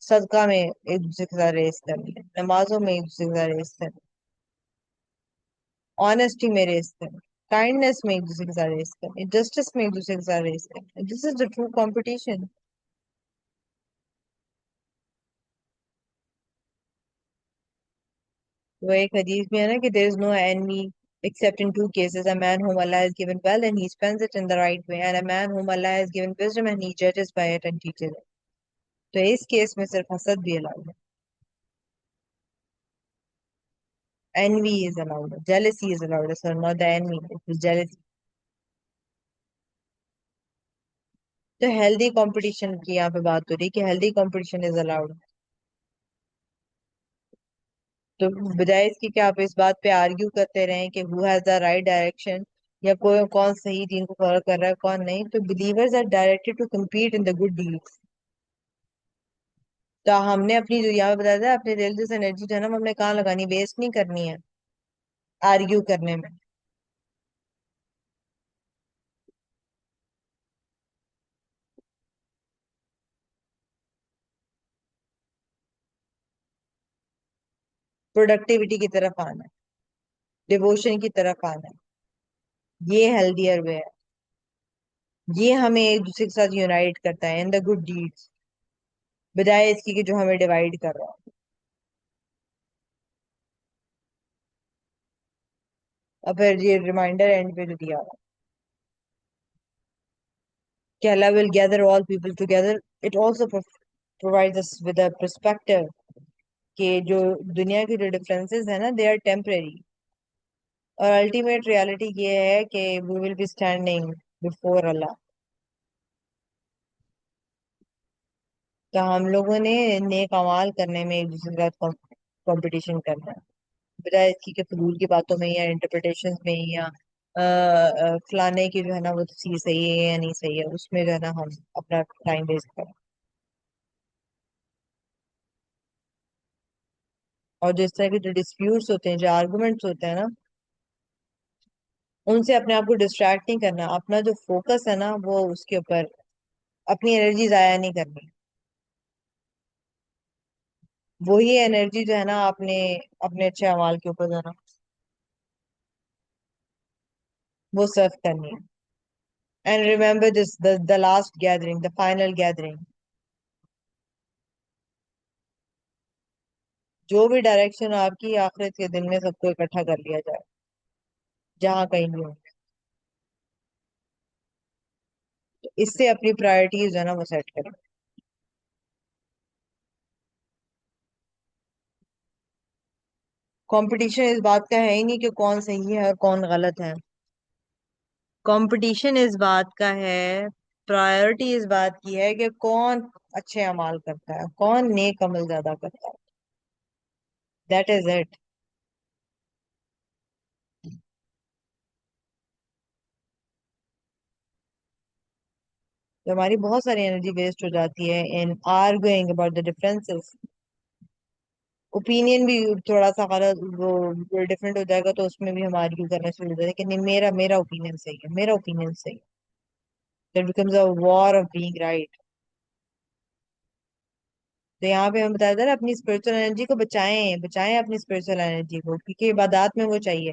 صدقہ میں ایک دوسرے کے ساتھ ریس کرنی ہے, نمازوں میں ایک دوسرے کے ساتھ ریس کرنی ہے, آنےسٹی میں ریس کرنی ہے, کائنڈنیس میں ایک دوسرے کے ساتھ ریس کرنی ہے, جسٹس میں ایک دوسرے کے ساتھ ریس کرنی ہے. دس از دا ٹرو کمپٹیشن. وہ ایک حدیث میں ہے نا کہ there is no enemy except in two cases, a man whom Allah has given wealth and he spends it in the right way, and a man whom Allah has given wisdom and he judges by it and teaches it. تو اس کیس میں صرف حسد بھی allowed ہے, envy is allowed, jealousy is allowed, sir, not the envy, it is jealousy. تو ہیلدی کمپٹیشن کی یہاں پہ بات ہو رہی ہے کہ ہیلدی کمپٹیشن از الاؤڈ. تو بجائے اس کی کہ آپ اس بات پہ آرگیو کرتے رہیں کہ who has the right direction یا کوئی کون صحیح دین کو فالو کر رہا ہے کون نہیں, تو believers are directed to compete in the good deeds. تو ہم نے اپنی جو یہاں پہ بتایا تھا اپنی ریلیجس انرجی جو ہے نا ہم نے کہاں لگانی, ویسٹ نہیں کرنی ہے آرگیو کرنے میں. پروڈکٹیوٹی کی طرف آنا ہے, ڈیووشن کی طرف آنا ہے, یہ ہیلدیئر وے ہے. یہ ہمیں ایک دوسرے کے ساتھ یونائٹ کرتا ہے ان دا گڈ ڈیڈس, بجائے اس کی کہ جو ہمیں ڈیوائڈ کر رہا ہو. اور پھر یہ ریمائنڈر اینڈ پہ جو دیا ہوا کہ Allah will gather all people together, it also provides us with a perspective کہ جو دنیا کی جو ڈفرینسز ہیں نا they are temporary, اور الٹیمیٹ ریالٹی یہ ہے کہ we will be standing before Allah. تو ہم لوگوں نے نیک اعمال کرنے میں ایک دوسرے کے ساتھ کمپٹیشن کرنا ہے, بجائے اس کی کہ فضول کی باتوں میں یا انٹرپریٹیشن میں یا فلانے کی جو ہے نا وہ چیز صحیح ہے یا نہیں صحیح ہے, اس میں جو ہے نا ہم اپنا ٹائم ویسٹ کریں. اور جس طرح کے جو ڈسپیوٹس ہوتے ہیں, جو آرگومنٹس ہوتے ہیں نا, ان سے اپنے آپ کو ڈسٹریکٹ نہیں کرنا, اپنا جو فوکس ہے نا وہ اس کے اوپر, اپنی انرجی ضائع نہیں کرنی. وہی انرجی جو ہے نا آپ نے اپنے اچھے اعمال کے اوپر جو ہے نا وہ سرو کرنی ہے. And remember this, the last gathering, the final gathering, جو بھی ڈائریکشن آپ کی آخرت کے دن میں سب کو اکٹھا کر لیا جائے جہاں کہیں بھی ہو. تو اس سے اپنی پرائرٹیز جو ہے نا وہ سیٹ کریں. کمپٹیشن اس بات کا ہے ہی نہیں کہ کون صحیح ہے اور کون غلط ہے. کمپٹیشن اس بات کا ہے, پرائرٹی اس بات کی ہے کہ کون اچھے اعمال کرتا ہے, کون نیک عمل زیادہ کرتا ہے. That is it. تو ہماری بہت ساری انرجی ویسٹ ہو جاتی ہے in arguing about the differences. Opinion بھی تھوڑا سا غلط وہ ڈفرینٹ ہو جائے گا تو اس میں بھی ہم آرگیو کرنا شروع ہو جاتے ہیں کہ نہیں میرا اوپینین صحیح ہے, میرا اوپینین صحیح ہے. That becomes a war of being right. تو یہاں پہ ہم بتایا تھا نا اپنی اسپرچل انرجی کو بچائیں اپنی اسپرچل انرجی کو, کیونکہ عبادات میں وہ چاہیے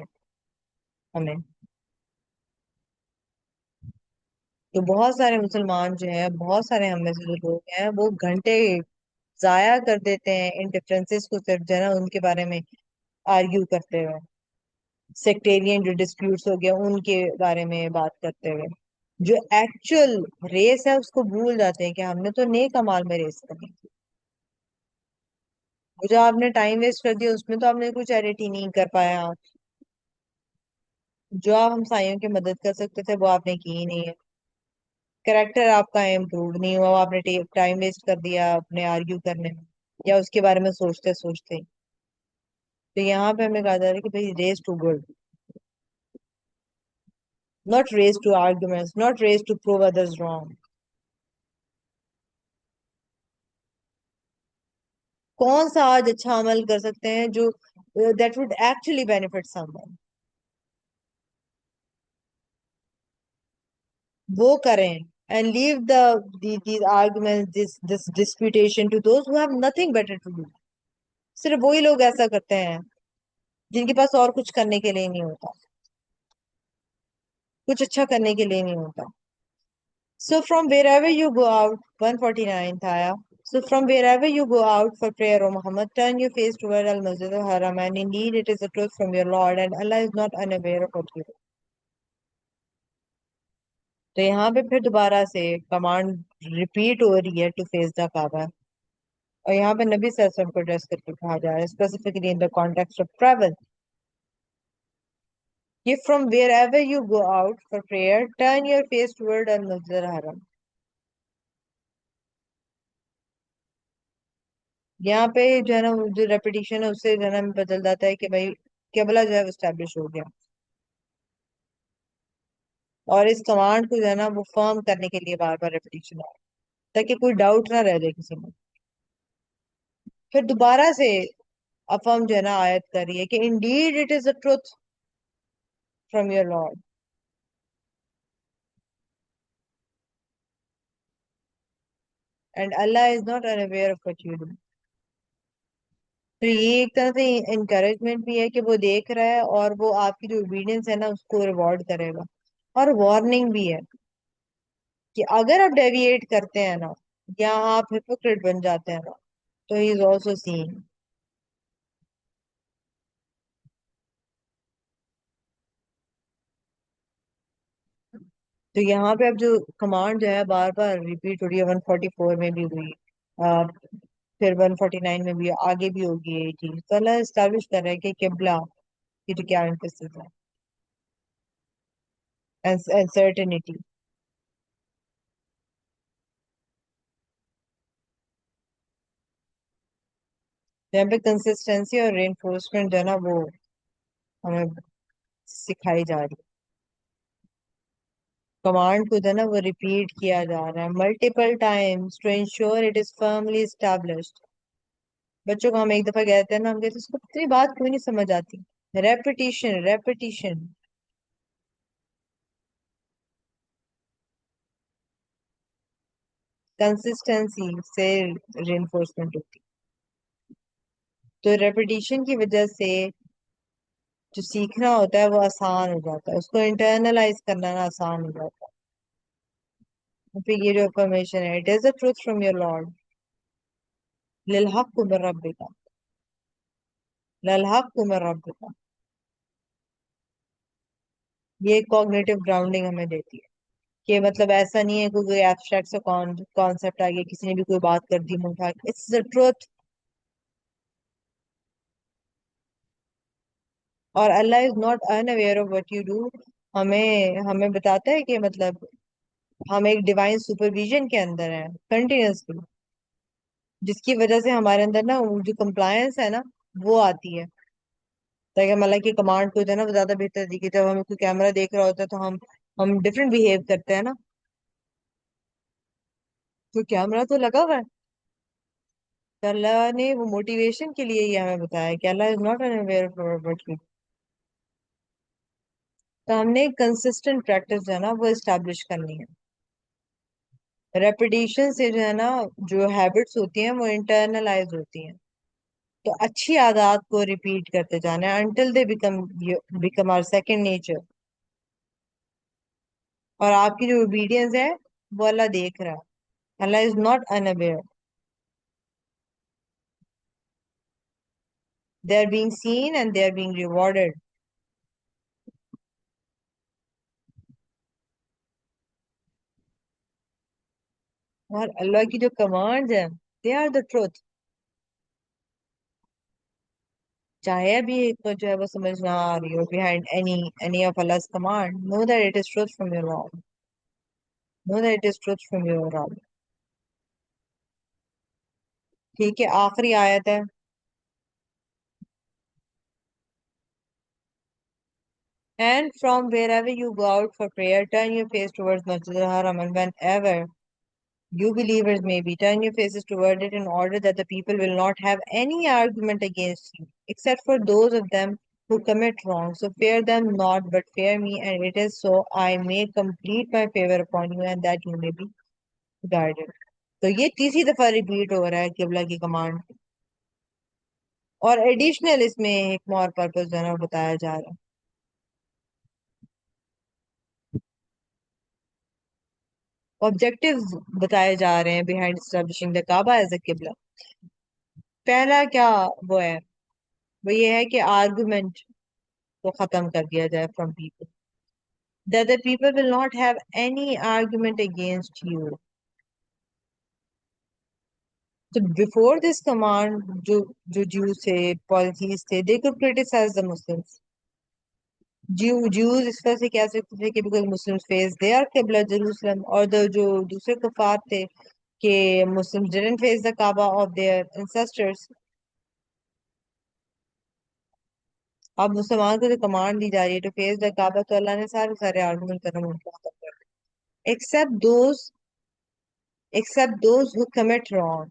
ہمیں. تو بہت سارے مسلمان جو ہیں, بہت سارے ہم میں سے جو لوگ ہیں وہ گھنٹے ضائع کر دیتے ہیں ان ڈفرینسز کو صرف جو ہے نا ان کے بارے میں آرگیو کرتے ہوئے, سیکٹیرین جو ڈسپیوٹس ہو گیا ان کے بارے میں بات کرتے ہوئے. جو ایکچوئل ریس ہے اس کو بھول جاتے ہیں کہ ہم نے تو نیک امال میں ریس کرنی. وہ جو آپ نے ٹائم ویسٹ کر دیا اس میں تو آپ نے کچھ چیریٹی نہیں کر پایا, جو آپ ہمسایوں کی مدد کر سکتے تھے وہ آپ نے کی ہی نہیں ہے. کریکٹر آپ کا امپروو نہیں ہوا, آپ نے ٹائم ویسٹ کر دیا اپنے آرگیو کرنے میں یا اس کے بارے میں سوچتے سوچتے. تو یہاں پہ ہمیں کہا جا رہا ہے کہ بھائی race to good, not race to arguments, not race to prove others wrong. کون سا آج اچھا عمل کر سکتے ہیں جو that would actually benefit someone, وہ کریں. and leave these arguments, this disputation to those who have nothing better to do. صرف وہی لوگ ایسا کرتے ہیں جن کے پاس اور کچھ کرنے کے لیے نہیں ہوتا, کچھ اچھا کرنے کے لیے نہیں ہوتا. So from wherever you go out, 149 tha. So from wherever you go out for prayer, O Muhammad, turn your face toward Al-Masjid al-Haram, and indeed it is a truth from your Lord, and Allah is not unaware of what you do. تو یہاں پہ پھر دوبارہ سے کمانڈ ریپیٹ ہو رہی ہے ٹو فیس دا کعبہ, اور یہاں پہ نبی صلی اللہ علیہ وسلم کو ایڈریس کر کے کہا جا رہا ہے specifically in the context of travel. یہ from wherever you go out for prayer, turn your face toward Al-Masjid al-Haram. یہاں پہ جو ہے نا جو ریپیٹیشن ہے اس سے جو ہے نا بدل جاتا ہے کہ بھائی قبلہ جو ہے وہ اسٹیبلش ہو گیا, اور اس کمانڈ کو جو ہے نا وہ فرم کرنے کے لیے بار بار ریپیٹیشن ہے تاکہ کوئی ڈاؤٹ نہ رہ جائے کسی میں. پھر دوبارہ سے افرم جو ہے نا آیت کر رہی ہے کہ indeed it is the truth from your Lord, and Allah is not unaware of what you do. تو یہ ایک طرح سے انکریجمنٹ بھی ہے کہ وہ دیکھ رہا ہے اور وہ آپ کی جو اوبیڈینس ہے نا اس کو ریوارڈ کرے گا, اور وارننگ بھی ہے کہ اگر آپ ڈیویٹ کرتے ہیں نا یا آپ ہپوکریٹ بن جاتے ہیں نا تو ہی از آلسو سین. تو یہاں پہ اب جو کمانڈ جو ہے بار بار ریپیٹ ہو رہی ہے, 144 میں بھی ہوئی, پھر 149 میں بھی, آگے بھی ہوگی یہ چیز. تو اللہ اسٹیبلش کر رہا ہے کہ قبلہ کی تو کیا امپسس ہے, انسرٹنٹی. یہاں پہ کنسسٹنسی اور ری انفورسمنٹ جو ہے نا وہ ہمیں سکھائی جا رہی ہے. کمانڈ کو جو ہے نا وہ ریپیٹ کیا جا رہا ہے multiple times to ensure it is firmly established. بچوں کو ہم ایک دفعہ کہتے ہیں نا, ہم کہتے ہیں اس کو اتنی بات کیوں نہیں سمجھ آتی. ریپیٹیشن ریپیٹیشن, کنسسٹنسی سے ری انفورسمنٹ ہوتی. تو ریپیٹیشن کی وجہ سے جو سیکھنا ہوتا ہے وہ آسان ہو جاتا ہے, اس کو انٹرنلائز کرنا نا آسان ہو جاتا ہے. پھر یہ جو انفارمیشن ہے, it is a truth from your Lord للحق من ربک, للحق من ربک, یہ کوگنیٹو گراؤنڈنگ ہمیں دیتی ہے کہ مطلب ایسا نہیں ہے کہ کوئی ایبسٹریکٹ سے کانسیپٹ آ گیا, کسی نے بھی کوئی بات کر دی منہ اٹھا کے, اٹس the truth. اور Allah is not unaware of what you do, ہمیں بتاتا ہے کہ مطلب ہم ایک ڈیوائن سپرویژن کے اندر ہیں کنٹینیوسلی, جس کی وجہ سے ہمارے اندر نا وہ جو کمپلائنس ہے نا وہ آتی ہے, تاکہ ہم اللہ کی کمانڈ کو جو ہے نا وہ زیادہ بہتر طریقے. جب ہمیں کوئی کیمرہ دیکھ رہا ہوتا ہے تو ہم ڈفرینٹ بہیو کرتے ہیں نا, تو کیمرہ تو لگا ہوا ہے. تو اللہ نے وہ موٹیویشن کے لیے یہ ہمیں بتایا کہ Allah is not unaware of what you do. تو ہم نے کنسسٹنٹ پریکٹس جو ہے نا وہ اسٹیبلش کرنی ہے. ریپیٹیشن سے جو ہے نا جو ہیبٹس ہوتی ہیں وہ انٹرنلائز ہوتی ہیں, تو اچھی عادات کو ریپیٹ کرتے جانا ہے until they become our second nature. اور آپ کی جو obedience ہے وہ اللہ دیکھ رہا ہے, اللہ is not unaware, they are being seen and they are being rewarded. اور اللہ کی جو کمانڈ ہے they are the truth. چاہے ابھی ایک تو جو ہے وہ سمجھ نہ آ رہی ہو behind any of Allah's command, know that it is truth from your Lord, know that it is truth from your Lord. ٹھیک ہے, آخری آیت ہے. And from wherever you go out for prayer, turn your face towards Masjid al-Haram, and whenever you believers may be, turn your faces toward it, in order that the people will not have any argument against you, except for those of them who commit wrong. So fear them not, but fear me, and it is so I may complete my favor upon you, and that you may be guided. تو یہ تیسری دفعہ ریپیٹ ہو رہا ہے قبلہ کی کمانڈ، اور ایڈیشنل اس میں حکمہ اور پرپس جو ہے نا بتایا جا رہا ہے. آبجیکٹیوز بتائے جا رہے ہیں behind establishing the Kaaba as a قبلہ. پہلا کیا وہ ہے، وہ یہ ہے کہ آرگومنٹ کو ختم کر دیا جائے from people, that the people will not have any argument against you. So before this command, جو Jews تھے polytheists تھے, they could criticize the Muslims. Jews اس طرح سے کہہ سکتے تھے کہ because Muslims face their قبلہ Jerusalem, اور جو دوسرے کفار تھے کہ Muslims didn't face the Kaaba of their ancestors. اب مسلمان کو جو کمانڈ دی جا رہی ہے to face the Kaaba, تو اللہ نے سارے آرگومنٹ کرنا ان کو ختم کر دیا. except those who commit wrong.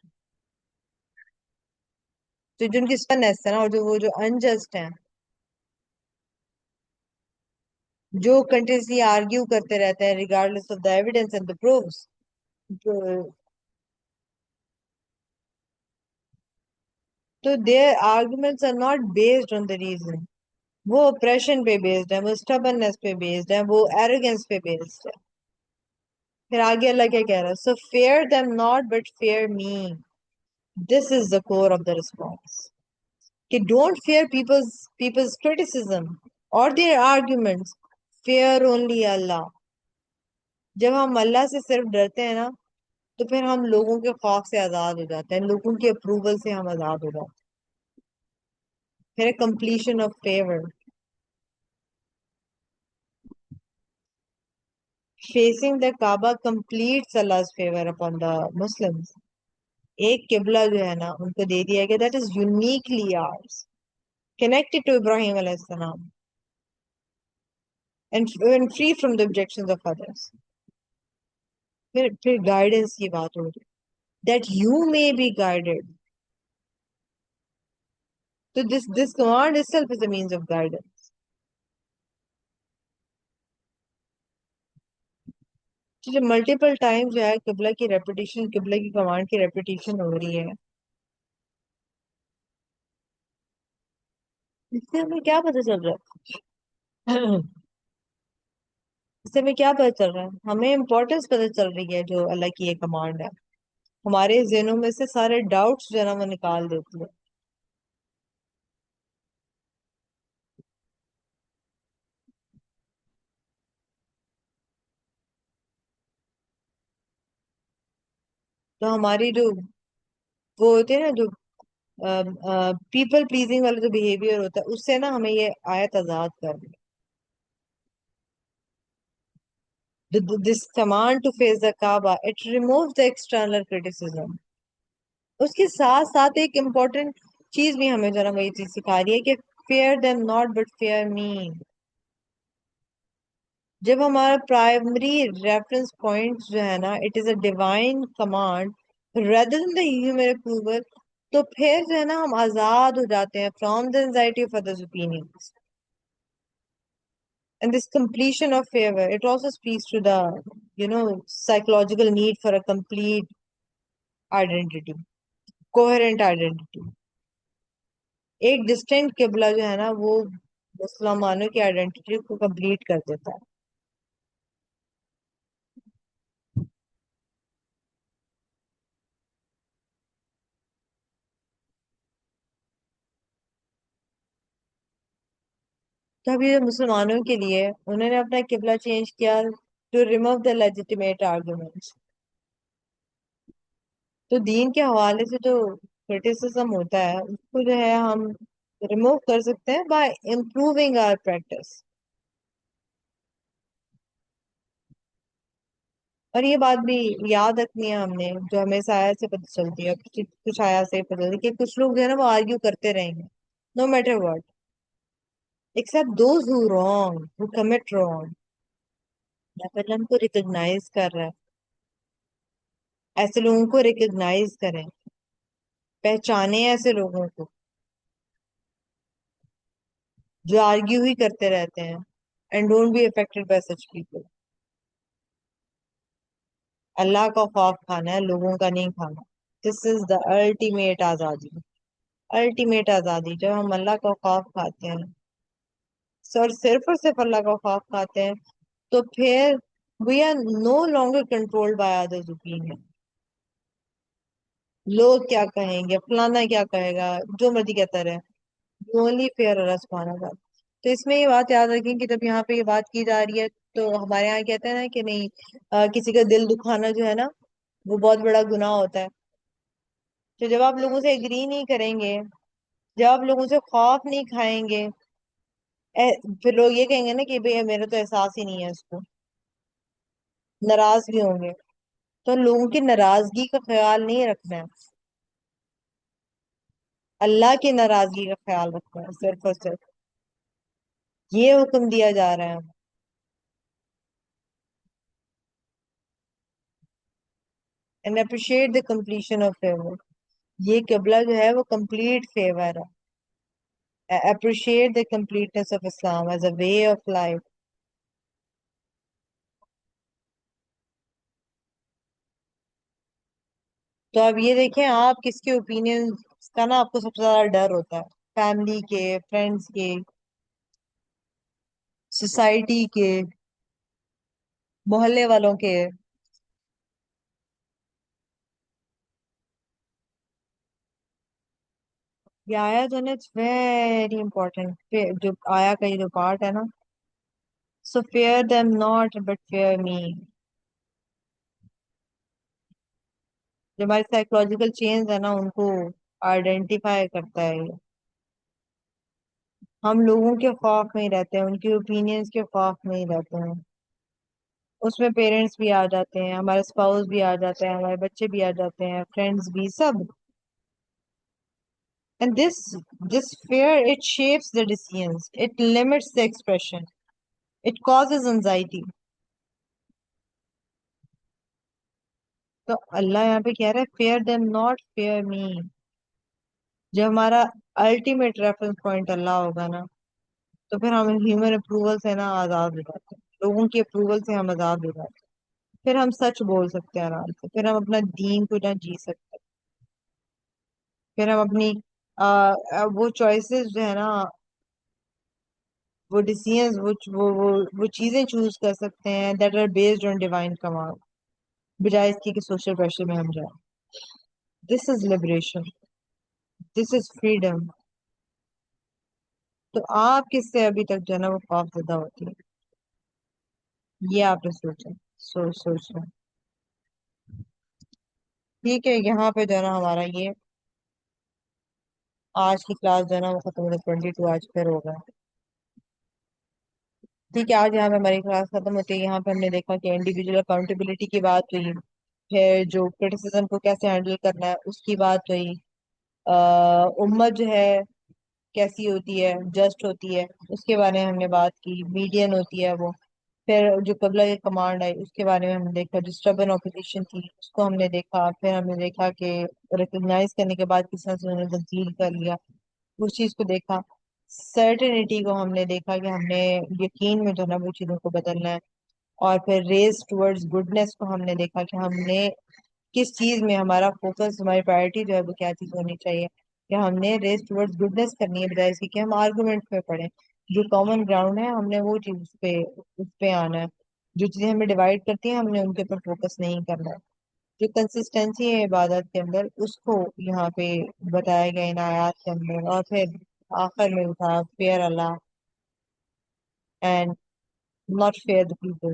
تو جن کی سنس ہے نا، اور وہ جو انجسٹ ہیں، جو کنٹینیوسلی آرگیو کرتے رہتے ہیں regardless of the evidence and the proofs. تو their arguments are not based on the reason. وہ oppression پہ based ہے، وہ stubbornness پہ based ہے، وہ arrogance پہ based ہے. پھر آگے اللہ کیا کہہ رہا ہے؟ So fear them not but fear me. This is the core of the response. کہ don't fear people's criticism or their arguments. Fear only Allah. جب ہم اللہ سے صرف ڈرتے ہیں نا، تو پھر ہم لوگوں کے خوف سے آزاد ہو جاتے ہیں، لوگوں کے اپروول سے ہم آزاد ہو جاتے ہیں. پھر completion of favor. Facing the Kaaba completes Allah's favor upon the Muslims. ایک قبلہ جو ہے نا ان کو دے دیا گیا that is uniquely ours, connected to Ibrahim علیہ السلام, and free from the objections of others. پھر گائیڈنس کی بات ہو رہی that you may be guided. So this command itself is a means of guidance. جو ملٹیپل ٹائم جو ہے قبلہ کی ریپیٹیشن، قبلہ کی کمانڈ کی ریپیٹیشن ہو رہی ہے، اس سے ہمیں کیا پتہ چل رہا ہے؟ اس سے ہمیں کیا پتہ چل رہا ہے؟ ہمیں امپورٹنس پتہ چل رہی ہے جو اللہ کی یہ کمانڈ ہے. ہمارے ذہنوں میں سے سارے ڈاؤٹس جو ہے نا وہ نکال دیتی ہے. تو ہماری جو وہ ہوتے ہیں نا، جو پیپل پلیزنگ والا جو بیہیویئر ہوتا ہے، اس سے نا ہمیں یہ آیت آزاد کر دی. This command to face the Kaaba, it removes the external criticism. اس کے ساتھ ساتھ ایک امپورٹنٹ چیز بھی ہمیں جو نا وہ یہ چیز سکھا رہی ہے کہ fear them not but fear me. جب ہمارا پرائمری ریفرنس پوائنٹ جو ہے نا it is a divine command rather than the human approval, تو پھر جو ہے نا ہم آزاد ہو جاتے ہیں from the anxiety of others' opinions. And this completion of favor, it also speaks to the, psychological need for a complete identity, coherent identity. ایک ڈسٹنکٹ قبلہ جو ہے نا وہ مسلمانوں کی آئیڈینٹی کو کمپلیٹ کر دیتا ہے. تو اب یہ مسلمانوں کے لیے انہوں نے اپنا قبلہ چینج کیا to remove the legitimate arguments. تو دین کے حوالے سے جو criticism ہوتا ہے اس کو جو ہے ہم ریموو کر سکتے ہیں by improving our practice. اور یہ بات بھی یاد رکھنی ہے ہم نے، جو ہمیں اس آیت سے پتہ چلتی ہے، کچھ آیات سے پتہ چلتی ہے کہ کچھ لوگ جو ہے نا وہ آرگیو کرتے رہیں گے no matter what, except those who wrong, who commit wrong. اللہ تعالیٰ ان کو ریکگنائز کر رہا ہے. ایسے لوگوں کو ریکگنائز کریں، پہچانے ایسے لوگوں کو. جو آرگیو ہی کرتے رہتے ہیں and don't be affected by such people. اللہ کا خوف کھانا ہے، لوگوں کا نہیں کھانا. دس از دا الٹیمیٹ آزادی. الٹیمیٹ آزادی جب ہم اللہ کا خوف کھاتے ہیں، سر صرف اور صرف اللہ کا خوف کھاتے ہیں، تو پھر we are no longer control by others opinion. لوگ کیا کہیں گے، فلانا کیا کہے گا، جو مرضی کہتا رہے. اونلی فیئر اللہ سبحانہ وتعالی. تو اس میں یہ بات یاد رکھیں کہ جب یہاں پہ یہ بات کی جا رہی ہے تو ہمارے یہاں کہتے ہیں نا کہ نہیں، کسی کا دل دکھانا جو ہے نا وہ بہت بڑا گناہ ہوتا ہے. تو جب آپ لوگوں سے ایگری نہیں کریں گے، جب آپ لوگوں سے خوف نہیں کھائیں گے، پھر لوگ یہ کہیں گے نا کہ بھئی میرا تو احساس ہی نہیں ہے اس کو، ناراض بھی ہوں گے. تو لوگوں کی ناراضگی کا خیال نہیں رکھنا ہے، اللہ کی ناراضگی کا خیال رکھنا ہے صرف اور صرف. یہ حکم دیا جا رہا ہے. and appreciate the completion of favor. یہ قبلہ جو ہے وہ complete favor ہے. Appreciate the completeness of Islam as a way of life. تو اب یہ دیکھیں آپ کس کے اوپینین کا نا آپ کو سب سے زیادہ ڈر ہوتا ہے؟ فیملی کے، فرینڈس کے، سوسائٹی کے، محلے والوں کے. یہ آیا جو نا اٹس ویری امپورٹینٹ. جو آیا کا یہ جو پارٹ ہے نا، so fear them not but fear me. جو ہماری سائیکولوجیکل چینز ہے نا ان کو آئیڈینٹیفائی کرتا ہے یہ. ہم لوگوں کے خوف میں ہی رہتے ہیں، ان کے اوپینینز کے خوف میں ہی رہتے ہیں. اس میں پیرنٹس بھی آ جاتے ہیں، ہمارے اسپاؤس بھی آ جاتے ہیں، ہمارے بچے بھی آ جاتے ہیں، فرینڈس بھی، سب. And this fear, it shapes the decisions, it limits the expression, it causes anxiety. تو اللہ یہاں پہ کہہ رہا ہے fear them not fear me. جب ہمارا الٹیمیٹ ریفرنس پوائنٹ اللہ ہوگا نا تو پھر ہم ہیومن اپروول سے نا آزاد ہو جاتے ہیں، لوگوں کی اپروول سے ہم آزاد ہو جاتے ہیں. پھر ہم سچ بول سکتے ہیں آرام سے، پھر ہم اپنا دین کو نہ جی سکتے، پھر ہم اپنی وہ چوائسیز جو ہے نا، وہ ڈیسیژنز، وہ چیزیں چوز کر سکتے ہیں that are based on divine command, بجائے اس کی کہ سوشل پریشر میں ہم جائیں. This is liberation, this is freedom. تو آپ کس سے ابھی تک جو ہے نا وہ خوف زدہ ہوتی ہے؟ یہ آپ نے سوچا، سوچنا. ٹھیک ہے، یہاں پہ جو ہے نا ہمارا یہ آج کی کلاس جو ہے نا وہ ختم ہوگی. 22 آج پھر ہوگا. ٹھیک ہے، آج یہاں پہ ہماری کلاس ختم ہوتی ہے. یہاں پہ ہم نے دیکھا کہ انڈیویجول اکاؤنٹیبلٹی کی بات ہوئی، پھر جو کرٹیسزم کو کیسے ہینڈل کرنا ہے اس کی بات ہوئی. امت جو ہے کیسی ہوتی ہے، جسٹ ہوتی ہے، اس کے بارے میں ہم نے بات کی. میڈین ہوتی ہے وہ. پھر جو قبلہ کی کمانڈ آئی اس کے بارے میں ہم نے دیکھا. جو اسٹبن اپوزیشن تھی اس کو ہم نے دیکھا. پھر ہم نے دیکھا کہ ریکگنائز کرنے کے بعد کس طرح سے انہوں نے تبدیل کر لیا، اس چیز کو دیکھا. سرٹنٹی کو ہم نے دیکھا کہ ہم نے یقین میں جو ہے نا وہ چیزوں کو بدلنا ہے. اور پھر ریز ٹورڈز گڈنس کو ہم نے دیکھا کہ ہم نے کس چیز میں ہمارا فوکس، ہماری پرائرٹی جو ہے وہ کیا چیز ہونی چاہیے، کہ ہم نے ریز ٹورڈز گڈنس کرنی ہے بجائے اس کی کہ ہم آرگومنٹ پہ پڑھیں. جو کامن گراؤنڈ ہے ہم نے وہ چیز اس پہ آنا ہے. جو چیزیں ہمیں ڈیوائڈ کرتی ہیں ہم نے ان کے اوپر فوکس نہیں کرنا ہے. جو کنسسٹینسی ہے عبادت کے اندر اس کو یہاں پہ بتایا گیا ان آیات کے اندر. اور پھر آخر میں تھا fear Allah and not fear the people.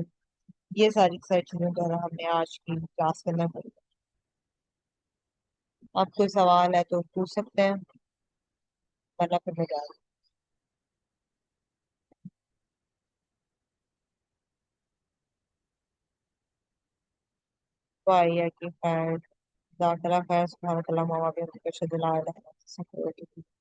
یہ ساری چیزیں جو ہے نا ہم نے آج کی کلاس کرنا پڑی. آپ کوئی سوال ہے تو پوچھ سکتے ہیں، ورنہ پھر میں جا رہی ہوں. خیر، جزاک اللہ خیر. سبحانک اللہم و بحمدک، اشہد ان لا الہ الا انت، استغفرک و اتوب الیک.